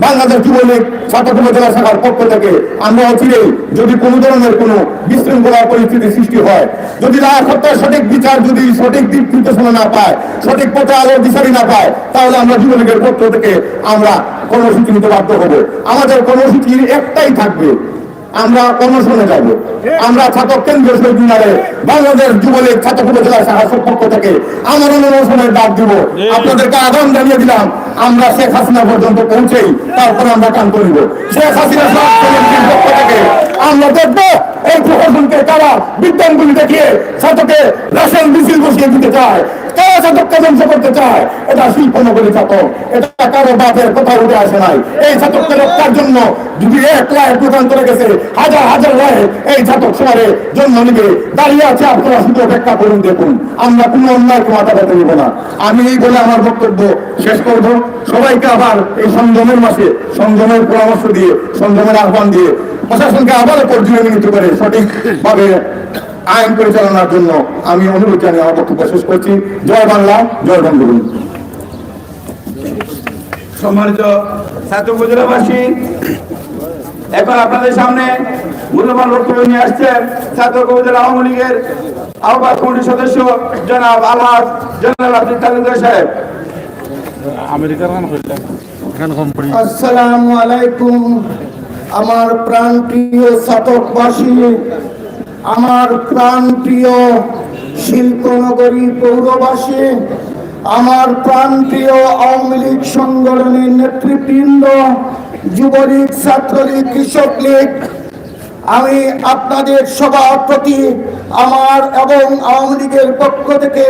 বাংলাদেশ যুবলীগ ছাত্র জেলা শাখার পক্ষ থেকে আমরা অচিরেই যদি কোনো ধরনের কোনো বিশৃঙ্খলার পরিস্থিতি সৃষ্টি হয়, যদি লায়ক হত্যার সঠিক বিচার যদি সঠিক দিক নির্দেশনা না পায়, সঠিক পথে আলোর দিশারি না পায়, তাহলে আমরা যুবলীগের পক্ষ থেকে আমরা কর্মসূচি নিতে বাধ্য হবো। আমাদের কর্মসূচি একটাই থাকবে, আমরা অনশনে যাব। আমরা ছাত্র কেন্দ্রীয় শহীদ মিনারে বাংলাদেশ যুবলীগ ছাত্র জেলা শাখার পক্ষ থেকে আমার অনশনের ডাক দিব। আপনাদেরকে আহ্বান জানিয়ে দিলাম, আমরা শেখ হাসিনা পর্যন্ত পৌঁছেই তারপরে আমরা কাম করিব। শেখ হাসিনা পক্ষ থেকে আমরা দেখবো এই প্রশাসনকে কারা বিজ্ঞানগুলি দেখিয়ে ছাত্রকে রাসায়ন মিছিল বসিয়ে দিতে চায়, কারা ছাত্রকে ধ্বংস করতে চায়। এটা শিল্প নগরী ছাত্র, এটা কারো বাপের কথা উঠে আসে নাই। এই ছাত্রকে রক্ষার জন্য যদি 1 লাখ প্রদান করে গেছে, হাজার হাজার লাখ এই ছাত্র সমাজের জন্য নিবে দাঁড়িয়ে আছে। আপনারা শুধু অপেক্ষা করুন, দেখুন আমরা কোনো অন্যায় মাথা ব্যথা নিব না। আমি এই বলে আমার বক্তব্য শেষ করব। সবাইকে আবার এই সংযমের মাসে সংযমের পরামর্শ দিয়ে, সংযমের আহ্বান দিয়ে প্রশাসনকে আবারও পর্যবেক্ষিত করে সঠিকভাবে আইন পরিচালনার জন্য আমি অনুরোধ জানিয়ে আমার বক্তব্য শেষ করছি। জয় বাংলা, জয় বঙ্গবন্ধু। সম্মানিত ছাত্র উপজেলাবাসী, এখন আপনাদের সামনে মূল্যবান বক্তব্য নিয়ে আসছেন ছাত্র উপজেলা আওয়ামী লীগের আহ্বায়ক কমিটির সদস্য জনাব আলহাজ জেনারেল আব্দুল তালুকদার সাহেব। আসসালামু আলাইকুম। আমার প্রাণ প্রিয় ছাতকবাসী, আমার প্রাণ প্রিয় শিল্পনগরী পৌরবাসী, আমার প্রাণ প্রিয় আওয়ামী লীগ সংগঠনের নেতৃবৃন্দ, যুবলীগ, ছাত্রলীগ, কৃষক লীগ, আমি আপনাদের সবার প্রতি আমার এবং আওয়ামী লীগের পক্ষ থেকে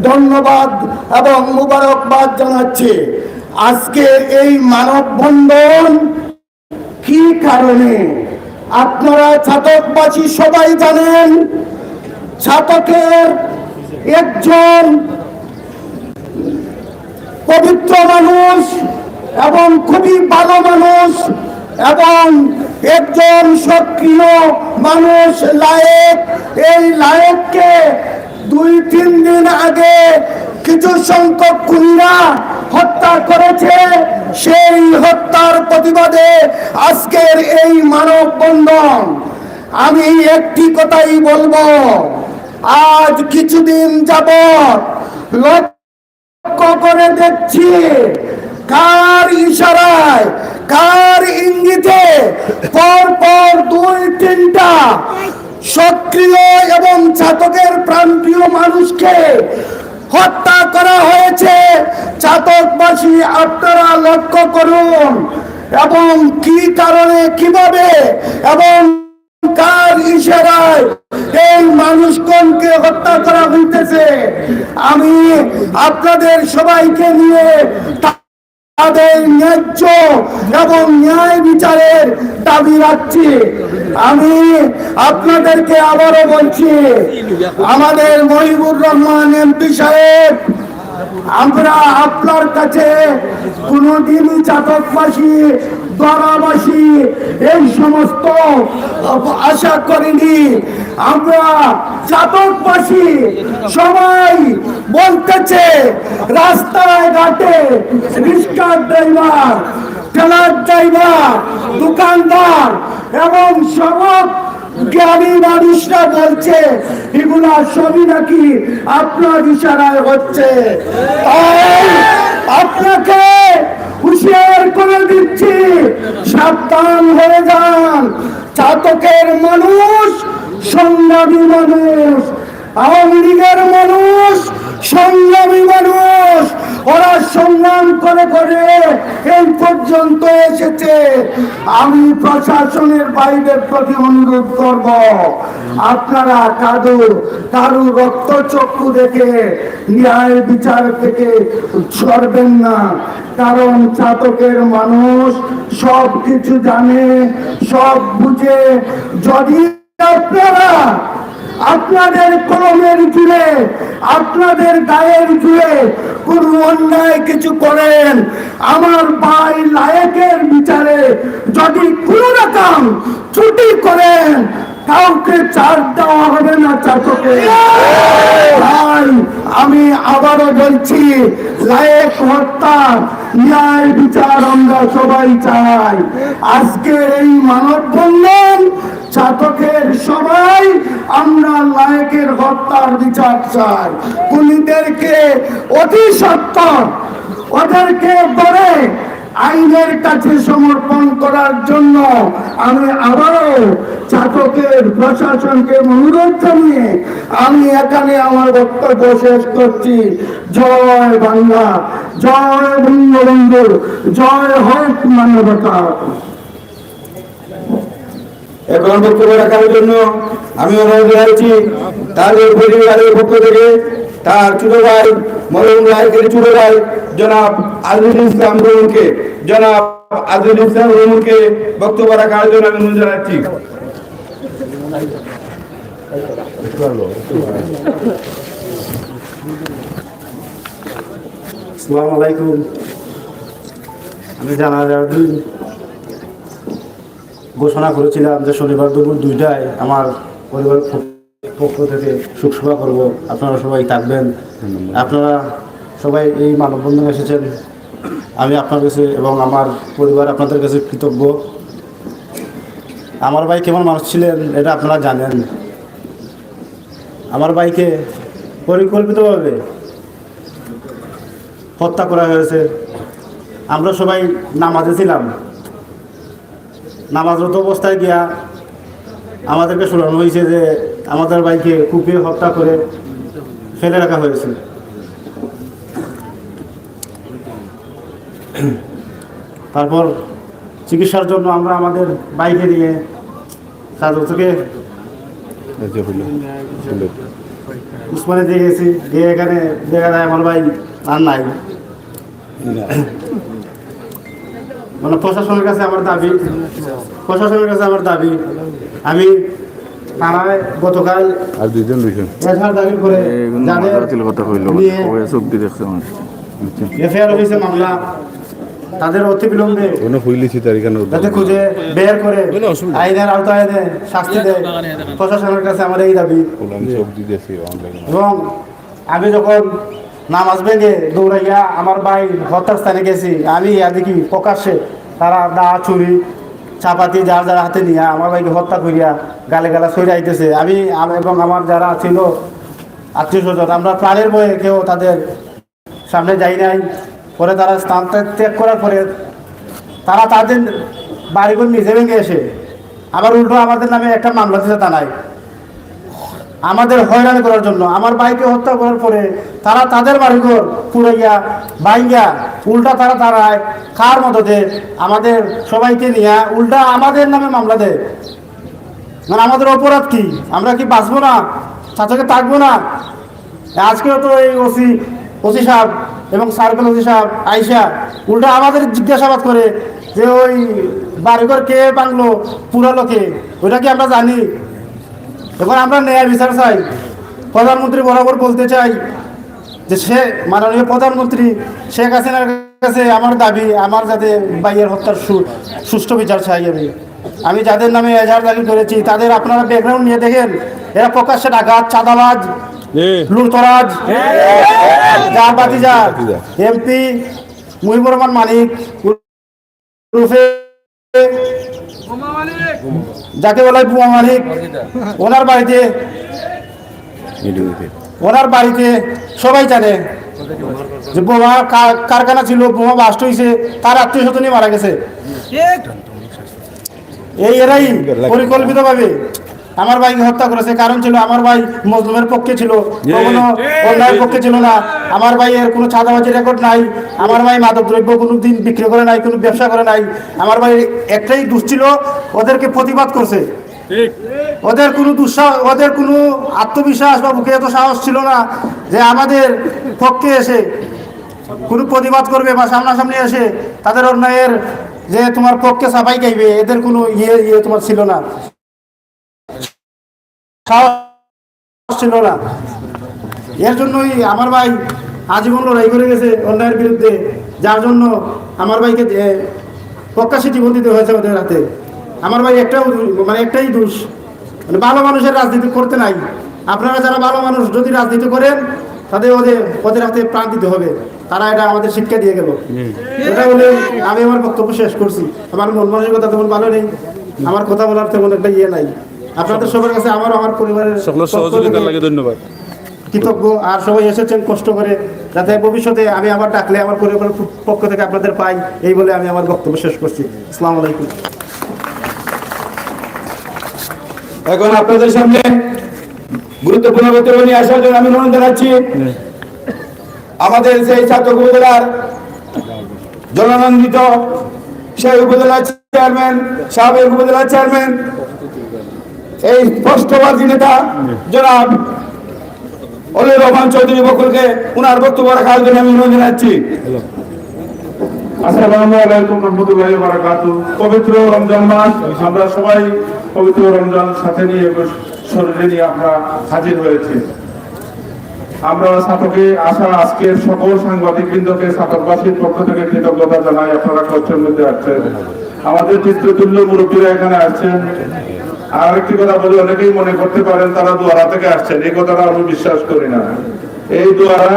ধন্যবাদ এবং মুবারকবাদ জানাচ্ছি। আজকে এই মানববন্ধন কি কারণে আপনারা ছাতকবাসী সবাই জানেন। ছাতকের একজন পবিত্র মানুষ এবং খুবই ভালো মানুষ এবং একজন সক্রিয় মানুষ লায়েক। এই লায়েককে 2-3 দিন আগে কিছু সংখ্যক খুনিরা হত্যা করেছে। সেই হত্যার প্রতিবাদে আজকের এই মানববন্ধন। আমি একটি কথাই বলবো, আজ কিছুদিন যাবত লক্ষ্য করে দেখছি কার ইশারায়, কার ইঙ্গিতে পরপর 2-3টা সক্রিয় এবং ছাতকের প্রাণপ্রিয় মানুষকে হত্যা করা হয়েছে। ছাতকবাসী আপনারা লক্ষ্য করুন এবং কি কারণে, কিভাবে এবং কার ইশারায় এই মানুষগণকে হত্যা করা হইতেছে। আমি আপনাদের সবাইকে নিয়ে তাদের ন্যায্য এবং ন্যায় বিচারের দাবি রাখছি। আমি আপনাদেরকে আবারও বলছি, আমাদের মহিবুর রহমান এমপি সাহেব, আমরা আপনার কাছে কোনোদিনই ছাতকবাসী, দরাবাসী এই সমস্ত আশা করিনি। আমরা ছাতকবাসী সবাই বলতেছে, রাস্তায় ঘাটে রিক্সার ড্রাইভার, ঠেলার ড্রাইভার, দোকানদার এবং সব জ্ঞানী মানুষরা বলছে এগুলা সবই নাকি আপনার ইশারায় হচ্ছে। তাই আপনাকে হুঁশিয়ার করে দিচ্ছি, সাবধান হয়ে যান। ছাতকের মানুষ সংগ্রামী মানুষ, আওয়ামী লীগের মানুষ সংগ্রামী মানুষ। ওরা সংগ্রাম করে করে এই পর্যন্ত এসেছে। আমি প্রশাসনের বাইরের প্রতি অনুরোধ করব, আপনারা কারু রক্তচক্ষু দেখে ন্যায় বিচার থেকে সরবেন না। কারণ ছাতকের মানুষ সব কিছু জানে, সব বুঝে। যদি আপনারা আপনাদের কলমের জুড়ে, আপনাদের গায়ের জুড়ে কোন অন্যায় কিছু করেন, আমার ভাই লায়েকের বিচারে যদি কোন রকম ত্রুটি করেন, কাউকে চার্জ দেওয়া হবে না ছাত্রকে। ভাই আমি আবারও বলছি, লায়েক হত্যা ন্যায় বিচার আমরা সবাই চাই। আজকের এই মানববন্ধন ছাতকের সবাই আমরা লায়েকের হত্যার বিচার চাই। খুনিদেরকে অতি সত্বর ওদেরকে ধরে আইনের কাছে সমর্পণ করার জন্য আমি আবারও ছাতকের প্রশাসনকে অনুরোধ জানিয়ে আমি এখানে আমার বক্তব্য শেষ করছি। জয় বাংলা, জয় বঙ্গবন্ধু, জয় হোক মানবতা। এখন বক্তব্য রাখার জন্য আমি অনুরোধ জানাচ্ছি তার পরিবারের পক্ষ থেকে তার ছোট ভাই মরহুম লায়েকের ছোট ভাই জনাব আজিজুল ইসলাম রুমুলকে বক্তব্য রাখার জন্য আমি অনুরোধ জানাচ্ছি। আসসালামু আলাইকুম। আমি জানাজার দিন ঘোষণা করেছিলাম যে শনিবার দুপুর 2টায় আমার পরিবারের পক্ষ থেকে শোকসভা করব। আপনারা সবাই থাকবেন। আপনারা সবাই এই মানববন্ধনে এসেছেন, আমি আপনার কাছে এবং আমার পরিবার আপনাদের কাছে কৃতজ্ঞ। আমার ভাই কেমন মানুষ ছিলেন এটা আপনারা জানেন। আমার ভাইকে পরিকল্পিতভাবে হত্যা করা হয়েছে। আমরা সবাই নামাজে ছিলাম, নামাজরত অবস্থায় গিয়া আমাদেরকে শোনানো হয়েছে যে আমাদের ভাইকে কুপিয়ে হত্যা করে ফেলে রাখা হয়েছে। তারপর চিকিৎসার জন্য আমরা আমাদের বাইকে নিয়ে সাজক থেকে উসমানে দিয়ে গেছি, গিয়ে এখানে দেখা যায় আমার ভাই আর নাই। মানে প্রশাসনের কাছে আমার দাবি আমি থানায় গতকাল এজাহার দাখিল করে এফআইআর হয়েছে মামলা, তাদের অতি বিলম্বে যাতে খুঁজে বের করে আইনের আওতায় এনে শাস্তি দেয়, প্রশাসনের কাছে আমার এই দাবি। এবং আমি যখন নামাজ ভেঙে দৌড়াইয়া আমার ভাই হত্যার স্থানে গেছি, আমি দেখি প্রকাশ্যে তারা দা ছুরি চাপাতি যার যারা হাতে নিয়ে আমার ভাইকে হত্যা করিয়া গালে গালা সরে আইতেছে। আমি এবং আমার যারা ছিল আত্মীয় স্বজন, আমরা প্রাণের বয়ে কেউ তাদের সামনে যাই নাই। পরে তারা স্থান ত্যাগ করার পরে তারা তাদের বাড়িঘর নিজে ভেঙে এসে আবার উল্টো আমাদের নামে একটা মামলা দিতে থানায় আমাদের হয়রানি করার জন্য। আমার ভাইকে হত্যা করার পরে তারা তাদের বাড়িঘর পুড়াইয়া বাইঙ্গা উল্টা তারায় কার মদতে আমাদের সবাইকে নিয়ে উল্টা আমাদের নামে মামলা দেয়। মানে আমাদের অপরাধ কি? আমরা কি বাঁচবো না? চাচাকে থাকবো না? আজকেও তো এই ওসি সাহেব এবং সার্কেল ওসি সাহেব আইসা উল্টা আমাদের জিজ্ঞাসাবাদ করে যে ওই বাড়িঘর কে বাংলো পুরালো কে, ওইটা কি আমরা জানি? এখন আমরা ন্যায় বিচার চাই। প্রধানমন্ত্রী বরাবর বলতে চাই যে মাননীয় প্রধানমন্ত্রী শেখ হাসিনার কাছে আমার দাবি, আমার যাতে ভাইয়ের হত্যার সুষ্ঠু বিচার চাই। আমি যাদের নামে এজাহার দাখিল করেছি তাদের আপনারা ব্যাকগ্রাউন্ড নিয়ে দেখেন, এরা প্রকাশ্যে ডাকাত, চাঁদাবাজ, লুটতরাজ, জার বাতিজা, এমপি মুহিবুর রহমান মানিক যাকে বলা হয় বোমা মালিক, ওনার বাড়িতে সবাই জানে যে বোমা কারখানা ছিল, বোমা বাস্ট হয়েছে, তার আত্মীয় স্বজনই মারা গেছে। এরাই পরিকল্পিতভাবে আমার ভাইকে হত্যা করেছে। কারণ ছিল আমার ভাই মজলুমের পক্ষে ছিল, কখনো অন্যায়ের পক্ষে ছিল না। আমার ভাইয়ের কোনো চাঁদাবাজির রেকর্ড নাই, আমার ভাই মাদক দ্রব্য কোনো দিন বিক্রি করে নাই, কোনো ব্যবসা করে নাই। আমার ভাই একটাই দোষ ছিল, ওদেরকে প্রতিবাদ করছে। ওদের কোনো আত্মবিশ্বাস বা বুকে এত সাহস ছিল না যে আমাদের পক্ষে এসে কোনো প্রতিবাদ করবে বা সামনাসামনি এসে তাদের অন্যায়ের যে তোমার পক্ষে সাফাই গাইবে, এদের কোনো ইয়ে তোমার ছিল না, ছিল না। এর জন্যই আমার ভাই আজীবন লড়াই করে গেছে অন্যায়ের বিরুদ্ধে, যার জন্য আমার ভাইকে প্রকাশ্যে জীবন দিতে হয়েছে ওদের হাতে। আমার ভাই একটাই দোষ, মানে ভালো মানুষের রাজনীতি করতে নাই। আপনারা যারা ভালো মানুষ যদি রাজনীতি করেন ওদের হাতে প্রাণ দিতে হবে। তারা এটা আমাদের শিক্ষা দিয়ে গেল। এটা বলে আমি আমার বক্তব্য শেষ করছি। আমার মন মানসিকতা তেমন ভালো নেই, আমার কথা বলার তেমন একটা ইয়ে নাই। আপনাদের সবার কাছে আমার পরিবারের সহযোগিতার লাগে ধন্যবাদ, কৃতজ্ঞ। আর সবাই এসেছেন কষ্ট করে, যাতে ভবিষ্যতে আমি আবার ডাকলে আমার পরিবারের পক্ষ থেকে আপনাদের পাই, এই বলে আমি আমার বক্তব্য শেষ করছি। আসসালামু আলাইকুম। এখন আপনাদের সামনে গুরুত্বপূর্ণ বক্তব্য নিয়ে আসার জন্য আমি অনুরোধ জানাচ্ছি আমাদের সেই ছাত্র উপজেলার জননন্দিত সেই উপজেলার চেয়ারম্যান, সাবেক উপজেলার চেয়ারম্যান, এই স্পষ্টবাদী নেতা জনাব অলির রহমান চৌধুরী বকুলকে উনার বক্তব্য রাখার জন্য আমি অনুরোধ জানাচ্ছি। আসসালামু আলাইকুম রহমতুল্লাহি ওয়া বারাকাতুহু। পবিত্র রমজান মাস, আমরা সবাই পবিত্র রমজান সাথে নিয়ে শরীরে নিয়ে আমরা হাজির হয়েছি। আমরা সাতকে আসা আজকের সকল সাংবাদিক বৃন্দকে সাতকবাসীর পক্ষ থেকে কৃতজ্ঞতা জানাই। আপনারা কষ্টের মধ্যে আসছেন, আমাদের চিত্রতুল্য মুরব্বীরা এখানে আসছেন। আর একটি কথা বলি, অনেকেই মনে করতে পারেন তারা দুয়ারা থেকে আসছেন, এই কথাটা আমি বিশ্বাস করি না। এই দুয়ারা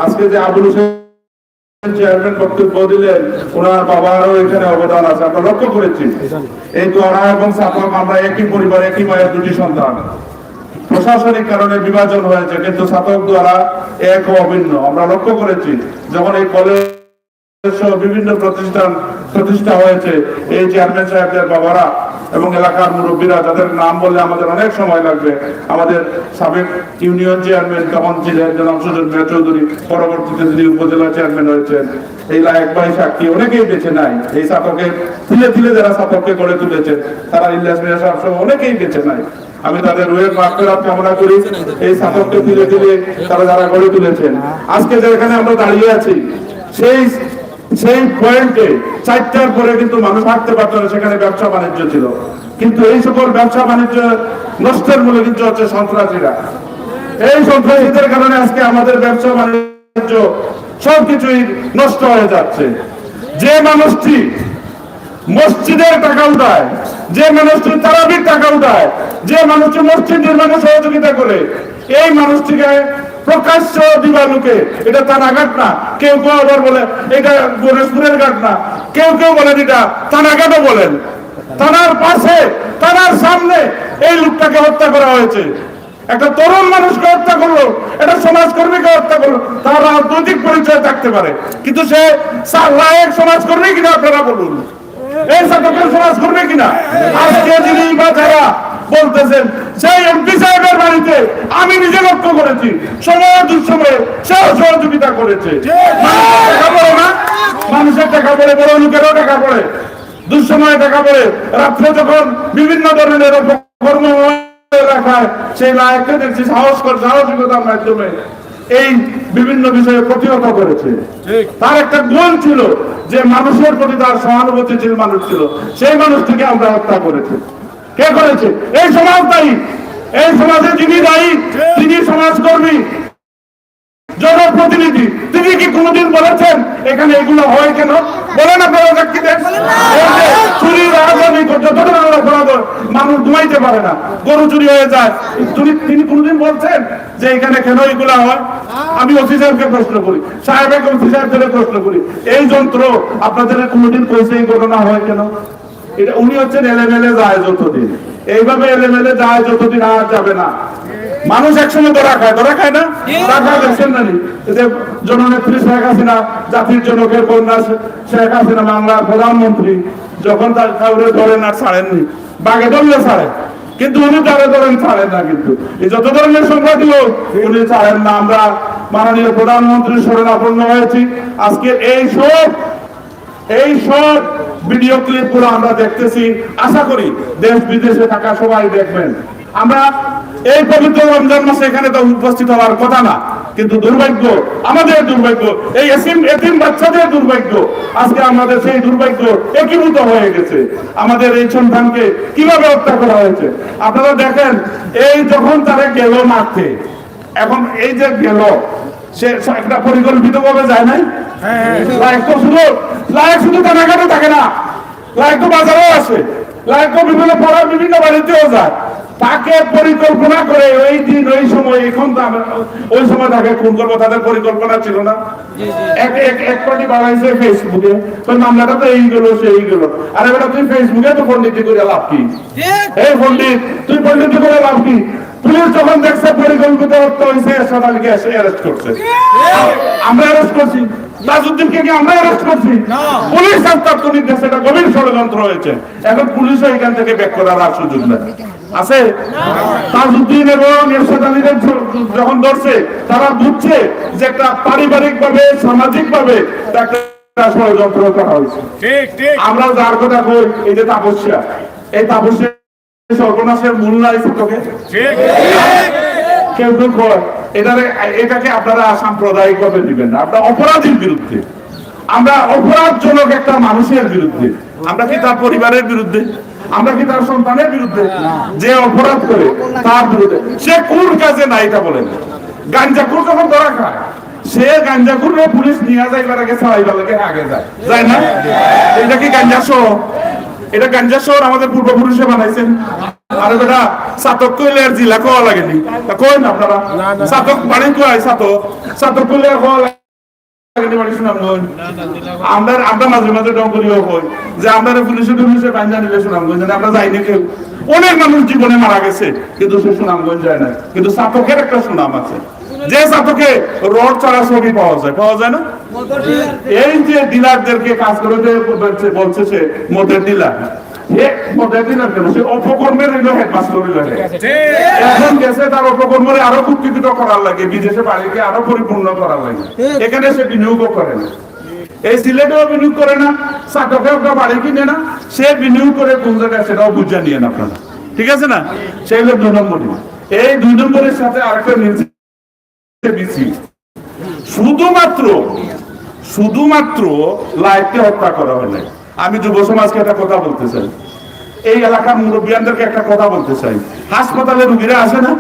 আজকে যে আবুল হোসেন চেয়ারম্যান বক্তব্য দিলেন, ওনার বাবারও এখানে অবদান আছে, আমরা লক্ষ্য করেছি। এই দুয়ারা এবং সাতক আমরা একই পরিবার, একই মায়ের দুটি সন্তান। প্রশাসনিক কারণে বিভাজন হয়েছে, কিন্তু সাতক দ্বারা এক ও অভিন্ন। আমরা লক্ষ্য করেছি যখন এই কলেজ বিভিন্ন প্রতিষ্ঠা হয়েছে, এই চেয়ারম্যান সাহেবদের বাবারা এবং এলাকার মুরব্বীরা, যাদের নাম বললে আমাদের অনেক সময় লাগবে, আমাদের সাবেক ইউনিয়ন চেয়ারম্যান তখন ছিলেন জনাব সুজন মিয়া চৌধুরী, পরবর্তীতে তিনি উপজেলা চেয়ারম্যান হয়েছেন, এই লায়েক ভাই সাক্ষী, অনেকেই বেঁচে নাই। এই সাতকে তিলে তিলে যারা সাতককে গড়ে তুলেছেন, তারা ইলিয়াস মিয়া সাহেব সহ অনেকেই বেঁচে নাই। আমি তাদের রুহের মাগফিরাত কামনা করি। এই সাতককে তিলে তিলে তারা যারা গড়ে তুলেছেন, আজকে যেখানে আমরা দাঁড়িয়ে আছি, সেই পয়েন্টে 4টার পরে কিন্তু মানুষ হাঁটতে পারত না, সেখানে ব্যবসা বাণিজ্য ছিল। কিন্তু এই সকল ব্যবসা বাণিজ্য নষ্টের মূলে কিন্তু হচ্ছে সন্ত্রাসীরা। এই সন্ত্রাসীদের কারণে আজকে আমাদের ব্যবসা বাণিজ্য সবকিছুই নষ্ট হয়ে যাচ্ছে। যে মানুষটি মসজিদের টাকা উঠায়, যে মানুষটি তারাবির টাকা উঠায়, যে মানুষটি মসজিদ নির্মাণে সহযোগিতা করে, এই মানুষটিকে প্রকাশ্য দিবালুকে, এটা থানাঘাট না, কেউ কেউ আবার বলে এটা গণেশপুরের ঘাট না, কেউ কেউ বলেন এটা থানাঘাটও বলেন, থানার পাশে, থানার সামনে এই লোকটাকে হত্যা করা হয়েছে। একটা তরুণ মানুষকে হত্যা করলো, একটা সমাজকর্মীকে হত্যা করলো। তার রাজনৈতিক পরিচয় থাকতে পারে, কিন্তু সে লায়েক সমাজকর্মী কিনা আপনারা বলুন, এই সাতকের সমাজকর্মী কিনা? আজকে যিনি বা যারা বলতেছেন, সেই এমপি সাহেবের বাড়িতে আমি নিজে লক্ষ্য করেছি, সময় দুঃসময়ে সেও সহযোগিতা করেছে। টাকা পড়ে না, মানুষের টাকা পড়ে, বড় লোকেরও টাকা পড়ে, দুঃসময়ে টাকা পড়ে। রাত্রে যখন বিভিন্ন ধরনের কর্ম রাখায়, সেই লায়ককে দেখছি সাহসিকতার মাধ্যমে এই বিভিন্ন বিষয়ে প্রতিহত করেছে। তার একটা গুণ ছিল যে মানুষের প্রতি তার সহানুভূতিশীল মানুষ ছিল, সেই মানুষটিকে আমরা হত্যা করেছি। কে করেছে? এই সমাজ দায়ী। এই সমাজে যিনি দায়ী, তিনি সমাজকর্মী, জনপ্রতিনিধি। তিনি কি কোনোদিন বলেছেন এখানে এগুলো হয় কেন? বলেন আপনারা সাক্ষী দেন। চুরি রাজনীতি যত ধরনের অপরাধ, মানুষ ঘুমাইতে পারে না, গরু চুরি হয়ে যায়, তিনি কোনোদিন বলছেন যে এখানে কেন এগুলো হয়? আমি ওসি সাহেবকে প্রশ্ন করি, সাহেবকে ওসি সাহেবদের প্রশ্ন করি, এই যন্ত্র আপনাদের কোনোদিন কইছে এই ঘটনা হয় কেন? এটা উনি হচ্ছেন এলেমেলে যায় যতদিন, এইভাবে এলেমেলে যায় যতদিন আর যাবে না। মানুষ একসঙ্গে ধরা খায় না? টাকা দেখছেন না? জননেত্রী শেখ হাসিনা, জাতির জনকের কন্যা শেখ হাসিনা, বাংলার প্রধানমন্ত্রী, যখন তার কাউরে ধরেন আর ছাড়েননি, বাগে ধরলে ছাড়ে, কিন্তু উনি তারে ধরেন ছাড়েন না। কিন্তু এই যত ধরনের সংখ্যাটি হোক, উনি ছাড়েন না। আমরা মাননীয় প্রধানমন্ত্রীর শরণাপন্ন হয়েছি। আজকে এই সব ভিডিও ক্লিপ গুলো আমরা দেখতেছি, আশা করি দেশ বিদেশে থাকা সবাই দেখবেন। আমরা এই পবিত্র রমজান মাসে এখানে তো উপস্থিত হওয়ার কথা না, কিন্তু দুর্ভাগ্য, আমাদের দুর্ভাগ্য, এই এতিম বাচ্চাদের দুর্ভাগ্য, আজকে আমাদের সেই দুর্ভাগ্য একীভূত হয়ে গেছে। আমাদের এই সন্তানকে কিভাবে হত্যা করা হয়েছে আপনারা দেখেন। এই যখন তারা গেল মারতে, এখন এই যে গেল, সে একটা পরিকল্পিত ভাবে যায় নাই। লায়ক শুধু কানাঘাটে থাকে না, লায়ক তো বাজারেও আসে, লায়ক তো বিভিন্ন পাড়ার বিভিন্ন বাড়িতেও যায়। তাকে পরিকল্পনা করে ওই দিন ওই সময়, এখন ওই সময় তাকে খুন করবো, তাদের পরিকল্পনা ছিল না। এক পার্টি বাড়াইছে ফেসবুকে, তোর মামলাটা তো এই গেল সেই গেল। আরে বেটা, তুই ফেসবুকে তো পন্ডিতি করে লাভ কি? এই পন্ডিত, তুই পন্ডিতি করে লাভ কি? পুলিশ যখন দেখছে পরিকল্পিত হত্যা হয়েছে, এরশাদ আলীকে এসে অ্যারেস্ট করছে। আমরা অ্যারেস্ট করছি তাজউদ্দিনকে, কি আমরা অ্যারেস্ট করছি? পুলিশ তাৎক্ষণিক দেখছে এটা গভীর ষড়যন্ত্র হয়েছে। এখন পুলিশও এখান থেকে ব্যাক করার আর সুযোগ নেই আছে। তাজউদ্দিন এবং এরশাদ আলীদের যখন ধরছে, তারা বুঝছে যে একটা পারিবারিক ভাবে, সামাজিক ভাবে একটা ষড়যন্ত্র করা হয়েছে। আমরা যার কথা কই, এই যে তাপস্যা, এই তাপস্যা সর্বনাশের মূল নাই। কেউ কেউ কয় এটাকে আপনারা সাম্প্রদায়িক ভাবে দিবেন না, আপনারা অপরাধীর বিরুদ্ধে, আমরা অপরাধজনক একটা মানুষের বিরুদ্ধে, আমরা কি তার পরিবারের বিরুদ্ধে, আমরা কি তার সন্তানের বিরুদ্ধে, যে অপরাধ করে তার বিরুদ্ধে। সে কোন কাজে না এটা বলেন, গাঞ্জাখুর যখন ধরা খায় সে গাঞ্জাখুরে পুলিশ নিয়ে যাইবার আগে ছাড়াইবার লাগে আগে যায় না? এটা কি গাঞ্জা শহর? এটা গাঞ্জা শহর আমাদের পূর্বপুরুষে বানাইছেন। আর বেটা সাতক কইলে আর জিলা খাওয়া লাগেনি, কই না আপনারা? সাতক বাড়ি কই সাতক কইলে আর খাওয়া আমরা মাঝে মাঝে ডঙ্গরিও হই যে আমরা পুলিশে গাঞ্জা নিলে সুনামগঞ্জ, আমরা যাইনি কেউ। অনেক মানুষ জীবনে মারা গেছে কিন্তু সে সুনামগঞ্জ যায় না, কিন্তু সাতকের একটা সুনাম আছে। যে সাতকে রড ছাড়া ছবি পাওয়া যায় না? এই যে ডিলারদেরকে কাজ করে বলছে সে মদের ডিলার, এখন গেছে তার অপকর্মের আরো কুৎকিত করার লাগে, বিদেশে বাড়িকে আরো পরিপূর্ণ করার লাগে, এখানে সে বিনিয়োগ করে না। এই সিলেটেও বিনিয়োগ করে না, সাতকেও বাড়ি কিনে না, সে বিনিয়োগ করে কোন জায়গায় সেটাও বুঝা নিয়ে না আপনারা, ঠিক আছে না? সেই হলো 2 নম্বর। এই 2 নম্বরের সাথে আরেকটা নিয়েছে শুধুমাত্র লাইফকে হত্যা করা হয় নাই। আমি যুব সমাজকে একটা কথা বলতে চাই, এই এলাকার মুরব্বিয়ানদেরকে একটা কথা বলতে চাই। হাসপাতালে রুগীরা আসে না,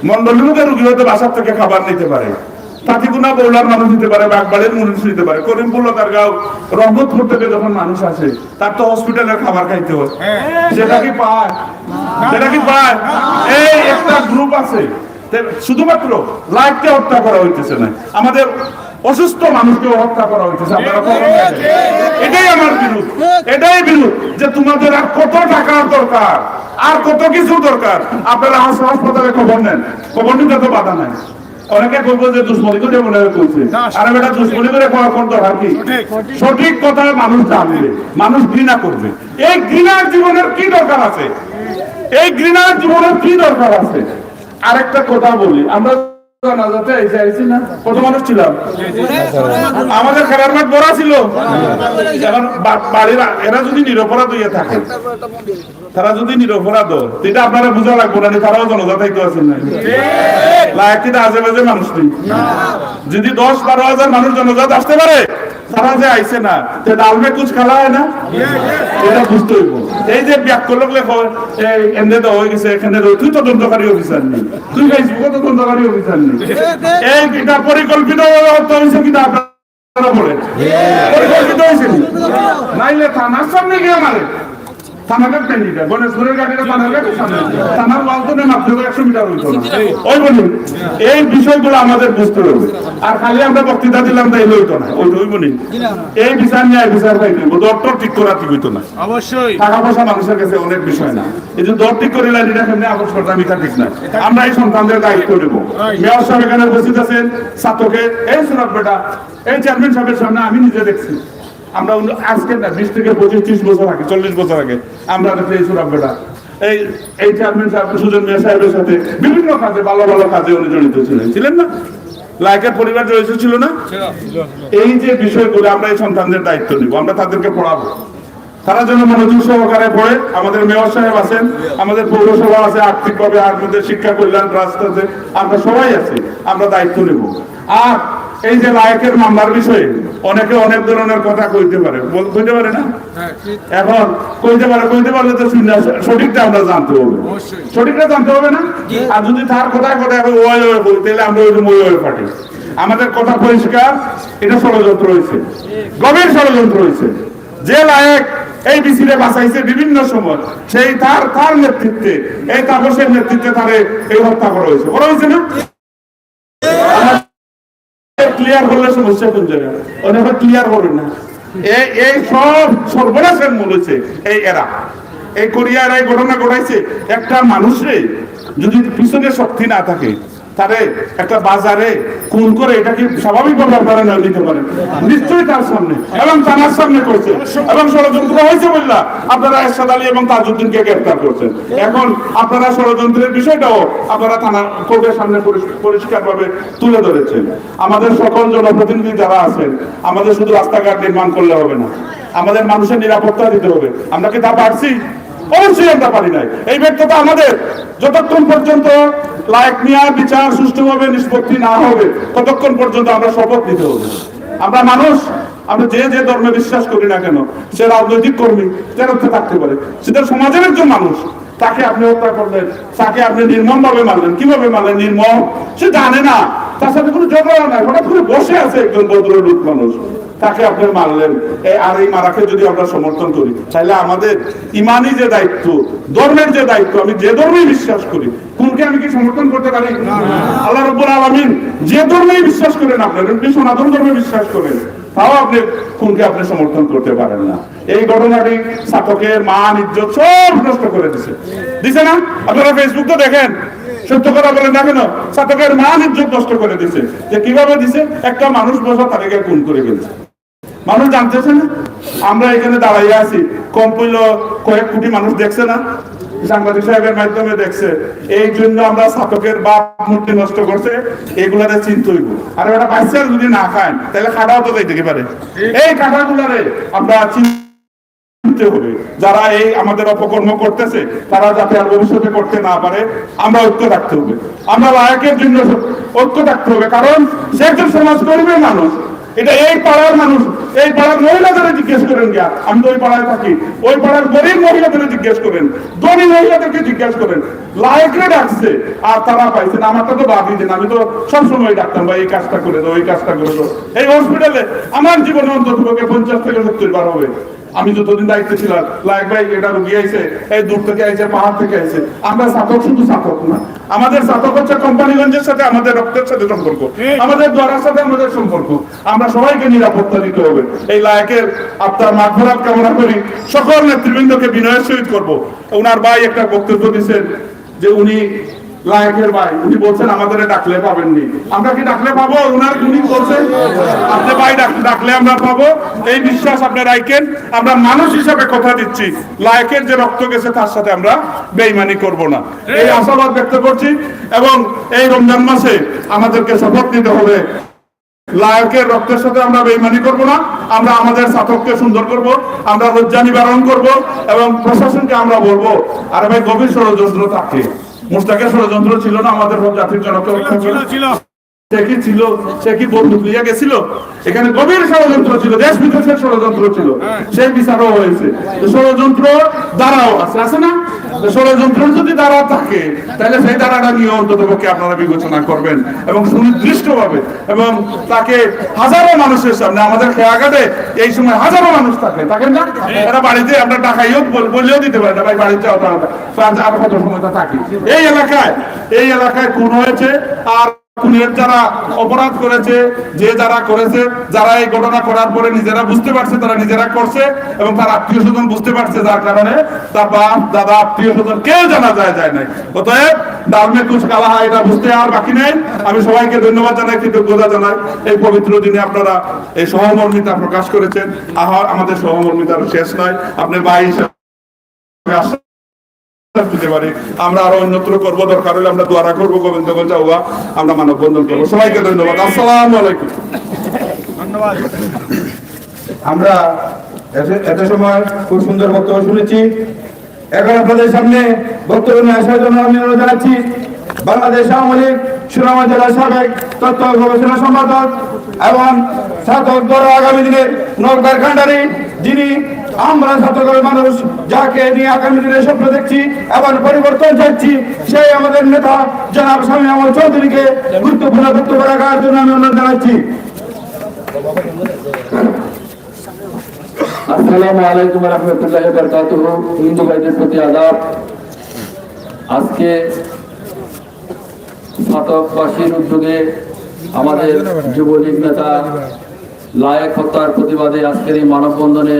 মন্ডলী মুখে রুগী হয়তো বাসার থেকে খাবার নিতে পারে, তাঁতিগুনা বৌলার মানুষ নিতে পারে, বাগবাড়ির মানুষ নিতে পারে, করিমপুর তারগাঁও রহমতপুর থেকে যখন মানুষ আসে তার তো হসপিটালের খাবার খাইতে হয়, সেটা কি পায়? এই একটা গ্রুপ আছে, শুধুমাত্র লাইফকে হত্যা করা হইতেছে না, আমাদের অসুস্থ মানুষকে হত্যা করা হইতেছে। এটাই আমার বিরোধ, এটাই বিরোধ যে তোমাদের আর কত টাকার দরকার, আর কত কিছু দরকার। আপনারা হাসপাতালে খবর নেন, খবর নিতে তো বাধা নাই। অনেকে বলবো যে দুশ্মনী করে মনে করছে, আরে বেটা দুশ্মনী করে করার কোন দরকার কি? সঠিক কথা মানুষ জানবে, মানুষ ঘৃণা করবে। এই ঘৃণার জীবনের কি দরকার আছে? এই ঘৃণার জীবনের কি দরকার আছে? আরেকটা কথা বলি, আমরা জানাজাতে আইছি না, কত মানুষ ছিলাম? আমাদের খেলার মাঠ বড় ছিল। এখন বাড়ির এরা যদি নিরপরাধ হইয়া থাকে, তারা যদি নিরপরাধ, এটা আপনারা বুঝা লাগবো না, তারাও জনজাতাইতে আছেন না, লাইকিটা আজেবাজে মানুষ নেই। যদি 10-12 হাজার মানুষ জনজাত আসতে পারে, তারা যে আইছে না, ডালমে কুচ খেলা হয় না, এটা বুঝতে হইব। এই যে ব্যাখ্যা লোক লেখ এনে দেওয়া হয়ে গেছে, এখানে তুই তদন্তকারী অফিসার নেই, তুই ফেসবুকে তদন্তকারী অফিসার নেই। এই এটা পরিকল্পিত হয়েছে কিনা আপনারা বলেন? পরিকল্পিত হয়েছে নাইলে থানার সামনে গিয়ে মারে, থানার টেন্ডিটা গণেশপুরের গাড়িটা থানার গাড়ির সামনে, থানার লালতনে মাত্র 100 মিটার হইতো না। ওই বলি এই বিষয়গুলো আমাদের বুঝতে হবে। আর খালি আমরা বক্তৃতা দিলাম তাই হইতো না, ওই বলি এই বিচার নিয়ে বিচার পাইতে দরটর ঠিক করা ঠিক হইতো না। অবশ্যই টাকা পয়সা মানুষের কাছে অনেক বিষয় না, এই যে দর ঠিক করিলেন এটা কেমনি আবশ্যকতা মিটা ঠিক না। আমরা এই সন্তানদের দায়িত্ব দেব। মেয়র সাহেব এখানে উপস্থিত আছেন, ছাত্রকে এই সুরত বেটা, এই চেয়ারম্যান সাহেবের সামনে আমি নিজে দেখছি, আমরা আজকে না 20 থেকে 25-30 বছর আগে, 40 বছর আগে আমরা এই সুরাব বেটা এই চেয়ারম্যান সাহেব সুজন মিয়া সাহেবের সাথে বিভিন্ন কাজে, ভালো ভালো কাজে উনি জড়িত ছিলেন না? লাইকের পরিবার জড়িত ছিল না? এই যে বিষয়গুলো আমরা এই সন্তানদের দায়িত্ব নিব, আমরা তাদেরকে পড়াবো, তারা যেন মনোযোগ সহকারে পড়ে। আমাদের মেয়র সাহেব আছেন, আমাদের পৌরসভা আছে, আর্থিকভাবে আমাদের শিক্ষা কল্যাণ ট্রাস্ট আছে, আমরা সবাই আছি, আমরা দায়িত্ব নেব। আর এই যে লায়কের মামলার বিষয়ে অনেকে অনেক ধরনের কথা কইতে পারে না? এখন কইতে পারলে তো সঠিকটা আমরা জানতে হবে, সঠিকটা জানতে হবে না? আর যদি তার কথায় ওই বলি, তাহলে আমরা ওই ওই পাঠি। আমাদের কথা পরিষ্কার, এটা ষড়যন্ত্র হয়েছে, গভীর ষড়যন্ত্র হয়েছে। যে লায়ক এই বিসিরে বাঁচাইছে বিভিন্ন সময়, সেই তার নেতৃত্বে, এই তাপসের নেতৃত্বে তারে এই হত্যা করা হয়েছে না? ক্লিয়ার করলে সমস্যা কোন জায়গায়? অনেক ক্লিয়ার করবে না। এই সব সর্বনাশের মূল হচ্ছে এই এরা, এই কোরিয়ার এই ঘটনা ঘটাইছে। একটা মানুষরে যদি পিছনে শক্তি না থাকে, তারে একটা বাজারে খুন করে এটাকে স্বাভাবিকভাবে আপনারা না নিতে পারেন, নিশ্চয়ই তার সামনে এবং থানার সামনে করছে, এবং ষড়যন্ত্র হয়েছে বললা আপনারা এরশাদ আলী এবং তাজউদ্দিনকে গ্রেফতার করছেন। এখন আপনারা ষড়যন্ত্রের বিষয়টাও আপনারা থানা কোর্টের সামনে পরিষ্কারভাবে তুলে ধরেছেন। আমাদের সকল জনপ্রতিনিধি যারা আছেন, আমাদের শুধু রাস্তাঘাট নির্মাণ করলে হবে না, আমাদের মানুষের নিরাপত্তা দিতে হবে। আমরা কি তা পারছি? অবশ্যই আমরা পারি নাই। এই ব্যর্থতা আমাদের, যতক্ষণ পর্যন্ত লায়েক মিয়ার বিচার সুষ্ঠুভাবে নিষ্পত্তি না হবে ততক্ষণ পর্যন্ত আমরা শপথ নিতে হবে। আমরা মানুষ, আমরা যে যে ধর্মে বিশ্বাস করি না কেন, সে রাজনৈতিক কর্মী যেরকম থাকতে পারে, সেটা সমাজের একজন মানুষ, তাকে আপনি হত্যা করলেন, তাকে আপনি নির্মম ভাবে মারলেন। কিভাবে মারলেন? নির্মম, সে জানে না, তার সাথে কোনো ঝগড়া নাই, হঠাৎ করে বসে আছে একজন ভদ্রলোক মানুষ, তাকে আপনি মারলেন। আর এই মারাকে যদি আমরা সমর্থন করি, তাহলে আমাদের ইমানি যে দায়িত্ব, ধর্মের যে দায়িত্ব, আমি যে ধর্মেই বিশ্বাস করি, কোনকে আমি কি সমর্থন করতে পারি? আল্লাহ রাব্বুল আলামিন যে ধর্মেই বিশ্বাস করেন, আপনারা সনাতন ধর্মে বিশ্বাস করেন, তাও আপনি কোনকে আপনি সমর্থন করতে পারেন না। এই ঘটনাটি ছাত্রকের মান ইজ্জত সব নষ্ট করে দিছে না? আপনারা ফেসবুক তো দেখেন, সত্য কথা বলেন না কেন, ছাত্রকের মান ইজ্জত নষ্ট করে দিছে। যে কিভাবে দিছে? একটা মানুষ বসা তাদেরকে খুন করে ফেলছে। মানুষ জানতেছে না, আমরা এখানে দাঁড়াইয়া আছি, কম পড়ল কয়েক কোটি মানুষ দেখছে না, সাংবাদিক সাহেবের মাধ্যমে দেখছে। এই জন্য আমরা ছাত্রকের বাপ মূর্তি নষ্ট করছে, এগুলারে চিন্তা হইব। আর ওটা বাচ্চা যদি না খায় তাহলে খাটাও তো যাইতে পারে। এই খাটাগুলারে আমরা চিনতে হবে। যারা এই আমাদের অপকর্ম করতেছে, তারা যাতে আর ভবিষ্যতে করতে না পারে, আমরা ঐক্য রাখতে হবে। আমরা লায়েকের জন্য ঐক্য রাখতে হবে, কারণ সে একজন সমাজকর্মীর মানুষ। এটা এই পাড়ার মানুষ, এই পাড়ার মহিলাদের জিজ্ঞেস করেন, গিয়া আমি তো ওই পাড়ায় থাকি, ওই পাড়ার গরিব মহিলাদের জিজ্ঞেস করেন, ধনী মহিলাদেরকে জিজ্ঞেস করেন, লায়েকরে ডাকছে আর তারা পাইছে না। আমারটা তো বাদই দেন, আমি তো সবসময় ডাকতাম ভাই এই কাজটা করে দাও, ওই কাজটা করে দাও। এই হসপিটালে আমার জীবনে অন্তত 50 থেকে 70 বার হবে। আমি যতদিন দায়িত্ব ছিলাম, লায়েক ভাই এটা রুগী আইছে, এই দূর থেকে আইছে, পাহাড় থেকে আইছে। আমরা ছাত্র, শুধু ছাত্র না, আমাদের ছাত্র হচ্ছে কোম্পানিগঞ্জের সাথে আমাদের রক্তের সাথে সম্পর্ক, আমাদের দ্বারার সাথে আমাদের সম্পর্ক। আমরা সবাইকে নিরাপত্তা দিতে হবে। এই লায়েকের আত্মার মাগফিরাত কামনা করি, সকল নেতৃবৃন্দকে বিনয়ের সহিত করবো। ওনার ভাই একটা বক্তব্য দিচ্ছেন যে উনি লায়েকের ভাই, উনি বলছেন আমাদের ডাকলে পাবেননি। আমরা কি ডাকলে পাবো? উনার উনি বলছেন আপনি ভাই ডাকলে আমরা পাবো, এই বিশ্বাস আপনি রাখেন। আমরা মানুষ হিসাবে কথা দিচ্ছি, লায়েকের যে রক্ত গেছে তার সাথে আমরা বেঈমানি করব না, এই আশাবাদ ব্যক্ত করছি। এবং এই রমজান মাসে আমাদেরকে শপথ নিতে হবে, লায়েকের রক্তের সাথে আমরা বেঈমানি করব না। আমরা আমাদের ছাত্রকে সুন্দর করব, আমরা লজ্জা নিবারণ করব এবং প্রশাসনকে আমরা বলবো, আরে ভাই গভীর ষড়যন্ত্র থাকে, মুস্তাকের ষড়যন্ত্র ছিল না আমাদের জাতির জনকে রক্ষা করা? সে কি ছিল? সে কি বন্দুক নিয়ে গেছিল? এখানে গভীর ষড়যন্ত্র ছিল, দেশ বিদেশের ষড়যন্ত্র ছিল, সেই বিচারও হয়েছে। ষড়যন্ত্র দ্বারাও আছে না? ষড়যন্ত্র যদি দ্বারা থাকে, তাহলে সেই দ্বারাটা নিয়ে অন্তত পক্ষে আপনারা বিবেচনা করবেন এবং সুনির্দিষ্ট ভাবে, এবং তাকে হাজারো মানুষের সামনে, আমাদের খেয়াঘাটে এই সময় হাজারো মানুষ থাকে, থাকেন না? এরা বাড়িতে আমরা টাকাইও বললেও দিতে পারে না, ভাই বাড়িতে আর কত সময় থাকি। এই এলাকায় খুন হয়েছে, আর খুনের যারা অপরাধ করেছে, যারা করেছে, যারা এই ঘটনা করার পরে নিজেরা বুঝতে পারছে তারা নিজেরা করছে, এবং তার আত্মীয় স্বজন বুঝতে পারছে, যার কারণে তার বাপ দাদা আত্মীয় স্বজন কেউ জানা যায় নাই। অতএব ডালমে কুচ কালা হয়, এটা বুঝতে আর বাকি নেই। আমি সবাইকে ধন্যবাদ জানাই, কৃতজ্ঞতা জানাই। এই পবিত্র দিনে আপনারা এই সহমর্মিতা প্রকাশ করেছেন। আমাদের সহমর্মিতার শেষ নয়, আপনার ভাই হিসাবে আমরা আরো অন্যত্র করবো, দরকার হলে আমরা দোয়ারা করবো, গোবিন্দগঞ্জ যাওয়া, আমরা মানববন্ধন করবো। সবাইকে ধন্যবাদ, আসসালামু আলাইকুম। ধন্যবাদ। আমরা এত সময় খুব সুন্দর বক্তব্য শুনেছি। এখন আপনাদের সামনে বক্তব্য নিয়ে আসার জন্য আমি অনুরোধ জানাচ্ছি বাংলাদেশ আওয়ামী লীগ সুনামগঞ্জ জেলার সাবেক তথ্য গবেষণা সম্পাদক এবং ছাত্র দল আগামী দিনের নরকার কান্ডারি, যিনি আমরা ছাত্রদলের মানুষ যাকে নিয়ে আগামী দিনে স্বপ্ন দেখছি এবং পরিবর্তন চাচ্ছি, সেই আমাদের নেতা জনাব স্বামী আমল চৌধুরীকে গুরুত্বপূর্ণ বক্তব্য রাখার জন্য আমি অনুরোধ জানাচ্ছি। আসসালামু আলাইকুম ওয়া রাহমাতুল্লাহি ওয়া বারাকাতুহু। হিন্দু ভাইদের প্রতি আদাব। আজকে ছাতকবাসীর উদ্যোগে আমাদের যুবলীগ নেতা লায়েক হত্যার প্রতিবাদে আজকের এই মানববন্ধনে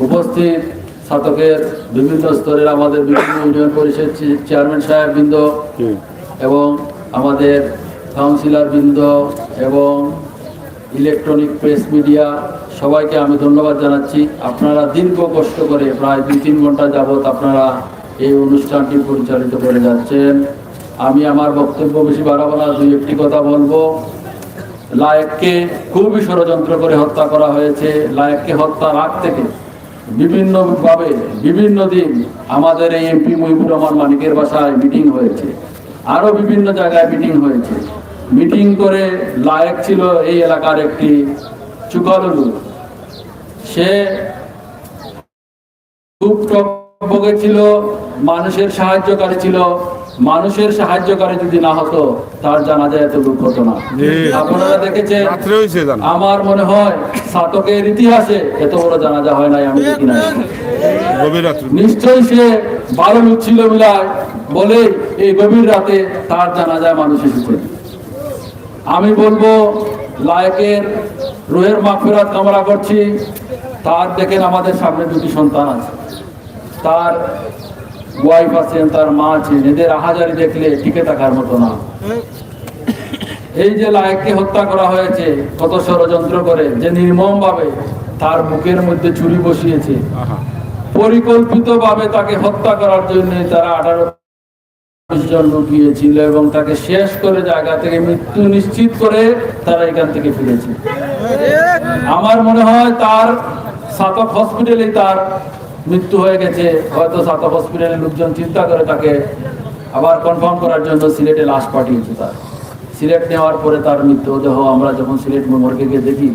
উপস্থিত ছাতকের বিভিন্ন স্তরের আমাদের বিভিন্ন ইউনিয়ন পরিষদ চেয়ারম্যান সাহেব বৃন্দ এবং আমাদের কাউন্সিলর বৃন্দ এবং ইলেকট্রনিক প্রেস মিডিয়া, সবাইকে আমি ধন্যবাদ জানাচ্ছি। আপনারা দীর্ঘ কষ্ট করে প্রায় 2-3 ঘন্টা যাবৎ আপনারা এই অনুষ্ঠানটি পরিচালিত করে যাচ্ছেন। আমি আমার বক্তব্য বেশি বাড়াবো না, 2-1টি কথা বলবো। লায়েককে খুবই ষড়যন্ত্র করে হত্যা করা হয়েছে। লায়েককে হত্যার আগ থেকে বিভিন্নভাবে বিভিন্ন দিন আমাদের এই এমপি মুহিবুর রহমান মানিকের বাসায় মিটিং হয়েছে, আরো বিভিন্ন জায়গায় মিটিং হয়েছে। মিটিং করে লায়েক ছিল এই এলাকার একটি চুকালু, সে খুব টকবগে ছিল, মানুষের সাহায্যকারী ছিল। মানুষের সাহায্যকারী যদি না হতো তার জানাজা এত লোক হতো না। আপনারা দেখেছেন, আমার মনে হয় সাতকের ইতিহাসে এত বড় জানাজা হয় নাই, আমি দেখি নাই। নিশ্চয়ই সে ভালো লোক ছিল বলে এই গভীর রাতে তার জানাজায় মানুষ এসেছে। আমি বলবো লায়েকের রুহের মাগফিরাত কামনা করছি। তার দেখেন আমাদের সামনে দুটি সন্তান আছে, তার ওয়াইফ আছেন, তার মা আছেন, এদের আহাজারি দেখলে টিকে থাকার মতো না। এই যে লায়েককে হত্যা করা হয়েছে কত ষড়যন্ত্র করে, যে নির্মম ভাবে তার বুকের মধ্যে ছুরি বসিয়েছে, পরিকল্পিত ভাবে তাকে হত্যা করার জন্য তারা 18 জন লুকিয়েছিল এবং তাকে শেষ করে জায়গা থেকে মৃত্যু নিশ্চিত করে তারা এখান থেকে ফিরেছে। আমার মনে হয় তার সাতক হসপিটালে তার মৃত্যু হয়ে গেছে। হয়তো সাতক হসপিটালের লোকজন চিন্তা করে তাকে আবার কনফার্ম করার জন্য সিলেটে লাশ পাঠিয়েছে। তার সিলেট নেওয়ার পরে তার মৃতদেহ আমরা যখন সিলেট মর্গে গিয়ে দেখি,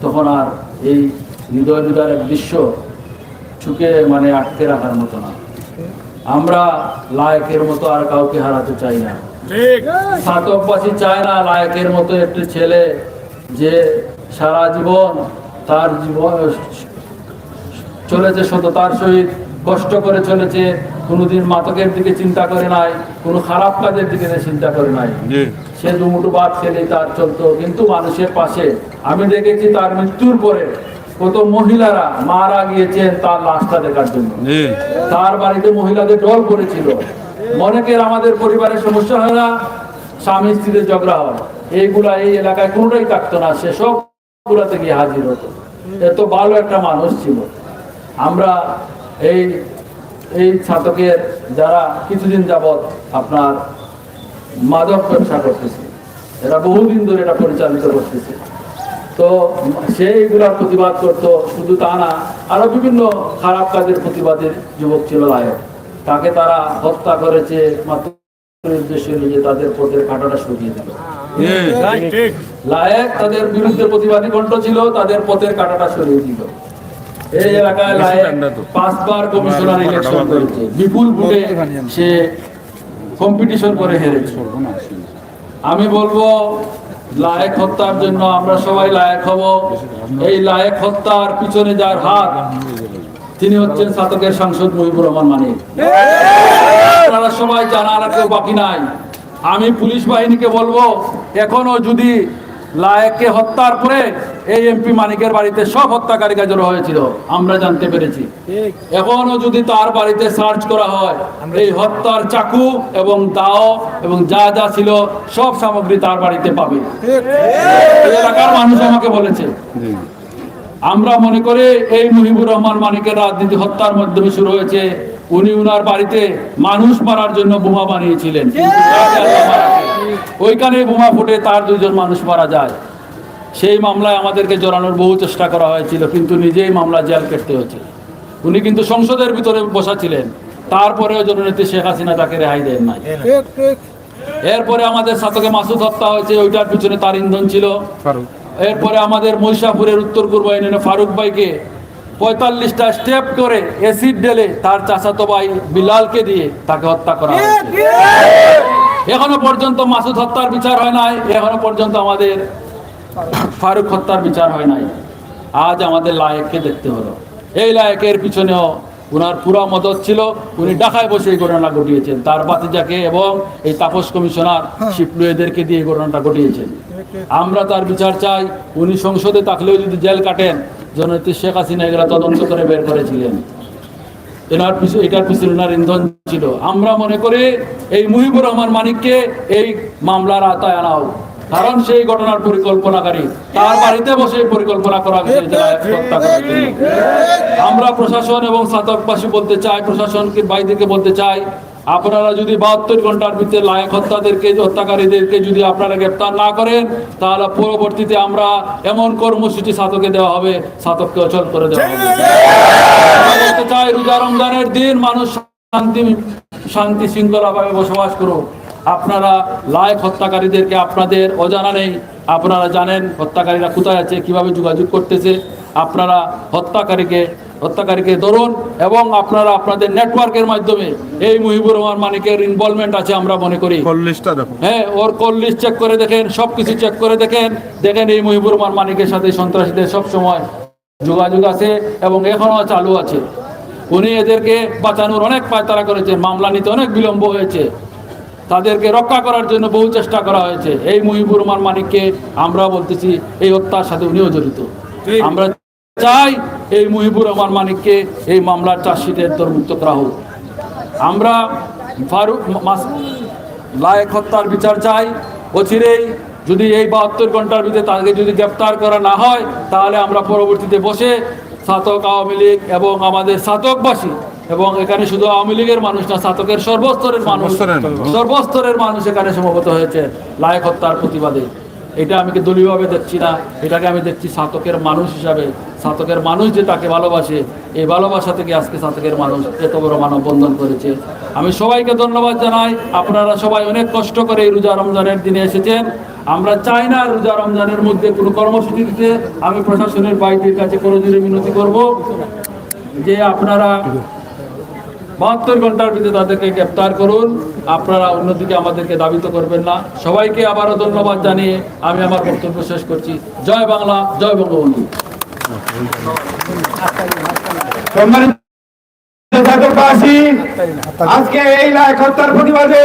তখন আর এই হৃদয় এক দৃশ্য চুকে আটকে রাখার মতো না। আমরা লায়েকের মতো আর কাউকে হারাতে চাই না। সাতকবাসী চায় না লায়েকের মতো একটি ছেলে যে সারা জীবন তার জীবন চলেছে সততার সহিত, কষ্ট করে চলেছে, কোনোদিন মাদকের দিকে চিন্তা করে নাই, কোনো খারাপ কাজের দিকে চিন্তা করে নাই। সে দুমুঠো ভাত খেলেই তার চলতো, কিন্তু মানুষের পাশে। আমি দেখেছি তার মৃত্যুর পরে কত মহিলারা মারা গিয়েছেন তার লাশটা দেখার জন্য। তার বাড়িতে মহিলাদের দল করেছিল। অনেকের আমাদের পরিবারের সমস্যা হয় না, স্বামী স্ত্রীর ঝগড়া হয়, এইগুলা এই এলাকায় কোনোটাই থাকতো না, সে সব গুলাতে গিয়ে হাজির হতো। এত ভালো একটা মানুষ ছিল। আমরা এই ছাতকের যারা কিছুদিন যাবৎ আপনার মাদক ব্যবসা করতেছে, এরা বহুদিন ধরে এটা পরিচালিত করতেছে, তো সেইগুলার প্রতিবাদ করতো। শুধু তা না, আরো বিভিন্ন খারাপ কাজের প্রতিবাদের যুবক ছিল লায়েক। তাকে তারা হত্যা করেছে মাত্র উদ্দেশ্য নিয়ে তাদের পথের কাঁটাটা সরিয়ে দিল। লায়েক তাদের বিরুদ্ধে প্রতিবাদী কণ্ঠ ছিল, তাদের পথের কাঁটাটা সরিয়ে দিল। এই এলাকায় লায়েক 5 বার কমিশনার ইলেকশন করেছে, বিপুল ভোটে সে কম্পিটিশন করে হেরেছে। আমি বলবো লায়েক হত্যার জন্য আমরা সবাই লায়েক হব। এই লায়েক হত্যার পিছনে যার হাত, তিনি হচ্ছেন সাতকের সাংসদ মুহিবুর রহমান মানিক। আপনারা সবাই জানার কেউ বাকি নাই। আমি পুলিশ বাহিনীকে বলবো, এখনো যদি লায়েককে হত্যার পরে এই এমপি মানিকের বাড়িতে সব হত্যাকারীরা জড়ো হয়েছিল, আমরা জানতে পেরেছি। এখনো যদি তার বাড়িতে সার্চ করা হয়, এই হত্যার চাকু এবং দাও এবং যা যা ছিল সব সামগ্রী তার বাড়িতে পাবে। এলাকার মানুষ আমাকে বলেছে। আমরা মনে করি এই মুহিবুর রহমান মানিকের রাজনীতি হত্যার মাধ্যমে শুরু হয়েছে। উনি উনার বাড়িতে মানুষ মারার জন্য বোমা বানিয়েছিলেন, ওইখানে বোমা ফুটে তার 2 জন মানুষ মারা যায়। সেই মামলায় আমাদেরকে জড়ানোর বহু চেষ্টা করা হয়েছিল, কিন্তু নিজেই মামলা জেল কেটে হয়েছে। উনি কিন্তু সংসদের ভিতরে বসা ছিলেন, তারপরেও জননেত্রী শেখ হাসিনা তাকে রেহাই দেন নাই। এরপরে আমাদের সাতকে মাসুদ হত্যা হয়েছে, ওইটার পিছনে তার ইন্ধন ছিল। এরপরে আমাদের মহিষাপুরের উত্তর পূর্ব ইউনিয়নে ফারুক ভাইকে 45টা স্টেপ করে অ্যাসিড ঢেলে তার চাচাতো ভাই বিলালকে দিয়ে তাকে হত্যা করা হয়েছে। এখনো পর্যন্ত মাসুদ হত্যার বিচার হয় নাই, এখনো পর্যন্ত আমাদের ফারুক হত্যার বিচার হয় নাই। আজ আমাদের লায়েককে দেখতে হলো। এই লায়েকের পিছনেও উনার পুরা মদত ছিল। উনি ঢাকায় বসে এই ঘটনা ঘটিয়েছেন, তার বাতিজাকে এবং এই তাপস কমিশনার শিপলু এদেরকে দিয়ে এই ঘটনাটা ঘটিয়েছেন। আমরা তার বিচার চাই। উনি সংসদে থাকলেও যদি জেল কাটেন, জননেত্রী শেখ হাসিনা এগুলা তদন্ত করে বের করেছিলেন, এটার পিছনে ওনার ইন্ধন ছিল। আমরা মনে করি এই মুহিবুর রহমান মানিককে এই মামলার আওতায় আনা হোক, কারণ সেই ঘটনার পরিকল্পনাকারী, তার বাড়িতে বসে পরিকল্পনা করা হয়েছে। আমরা প্রশাসন এবং সাতকবাসী বলতে চাই, প্রশাসনকে বাইরে বলতে চাই, আপনারা যদি 72 ঘন্টার ভিতরে লায়েক হত্যাকারীদেরকে যদি আপনারা গ্রেপ্তার না করেন, তাহলে পরবর্তীতে আমরা এমন কর্মসূচি ছাতকে দেওয়া হবে, ছাতককে অচল করে দেওয়া হবে। আমরা বলতে চাই, রোজা রমজানের দিন মানুষ শান্তি শৃঙ্খলাভাবে বসবাস করুন। আপনারা লায়েক হত্যাকারীদেরকে আপনাদের অজানা নেই, আপনারা জানেন হত্যাকারীরা কোথায় আছে, কিভাবে যোগাযোগ করতেছে। আপনারা হত্যাকারীকে ধরুন এবং আপনারা আপনাদের নেটওয়ার্কের মাধ্যমে এই মুহিবুর রহমান মানিকের ইনভলভমেন্ট আছে আমরা মনে করি। হ্যাঁ, ওর কল লিস্ট চেক করে দেখেন, সবকিছু চেক করে দেখেন এই মুহিবুর রহমান মানিকের সাথে সন্ত্রাসীদের সবসময় যোগাযোগ আছে এবং এখনো চালু আছে। উনি এদেরকে বাঁচানোর অনেক পায়তারা করেছেন, মামলা নিতে অনেক বিলম্ব হয়েছে, তাদেরকে রক্ষা করার জন্য বহু চেষ্টা করা হয়েছে। এই মুহিবুর রহমান মানিককে আমরা বলতেছি এই হত্যার সাথে উনিও জড়িত। আমরা চাই এই মুহিবুর রহমান মানিককে এই মামলার চার্জশিটে অন্তর্ভুক্ত করা হোক। আমরা লায়েক হত্যার বিচার চাই অচিরেই। যদি এই 72 ঘন্টার ভিতরে তাকে যদি গ্রেপ্তার করা না হয়, তাহলে আমরা পরবর্তীতে বসে ছাতক, আওয়ামী লীগ এবং আমাদের ছাতকবাসী, এবং এখানে শুধু আওয়ামী লীগের মানুষ না, ছাতকের সর্বস্তরের মানুষ এখানে সমবেত হয়েছে লায়েক হত্যার প্রতিবাদে। এটা আমি কি দলীয়ভাবে দেখছি না, এটাকে আমি দেখছি ছাতকের মানুষ হিসাবে। ছাতকের মানুষ যে তাকে ভালোবাসে, এই ভালোবাসা থেকে আজকে ছাতকের মানুষ এত বড় মানববন্ধন করেছে। আমি সবাইকে ধন্যবাদ জানাই। আপনারা সবাই অনেক কষ্ট করে এই রোজা রমজানের দিনে এসেছেন। আমরা চাই না রোজা রমজানের মধ্যে কোনো কর্মসূচি দিতে। আমি প্রশাসনের বাইরের কাছে করজোরে মিনতি করব যে আপনারা 72 ঘন্টার ভিতরে তাদেরকে গ্রেপ্তার করুন। আপনারা অন্যদিকে আমাদেরকে দাবিত করবেন না। সবাইকে আবারও ধন্যবাদ জানিয়ে আমি আমার বক্তব্য শেষ করছি। জয় বাংলা, জয় বঙ্গবন্ধু। সম্মানিত ছাত্রবাসী, আজকে এই লায়েক হত্যার প্রতিবাদে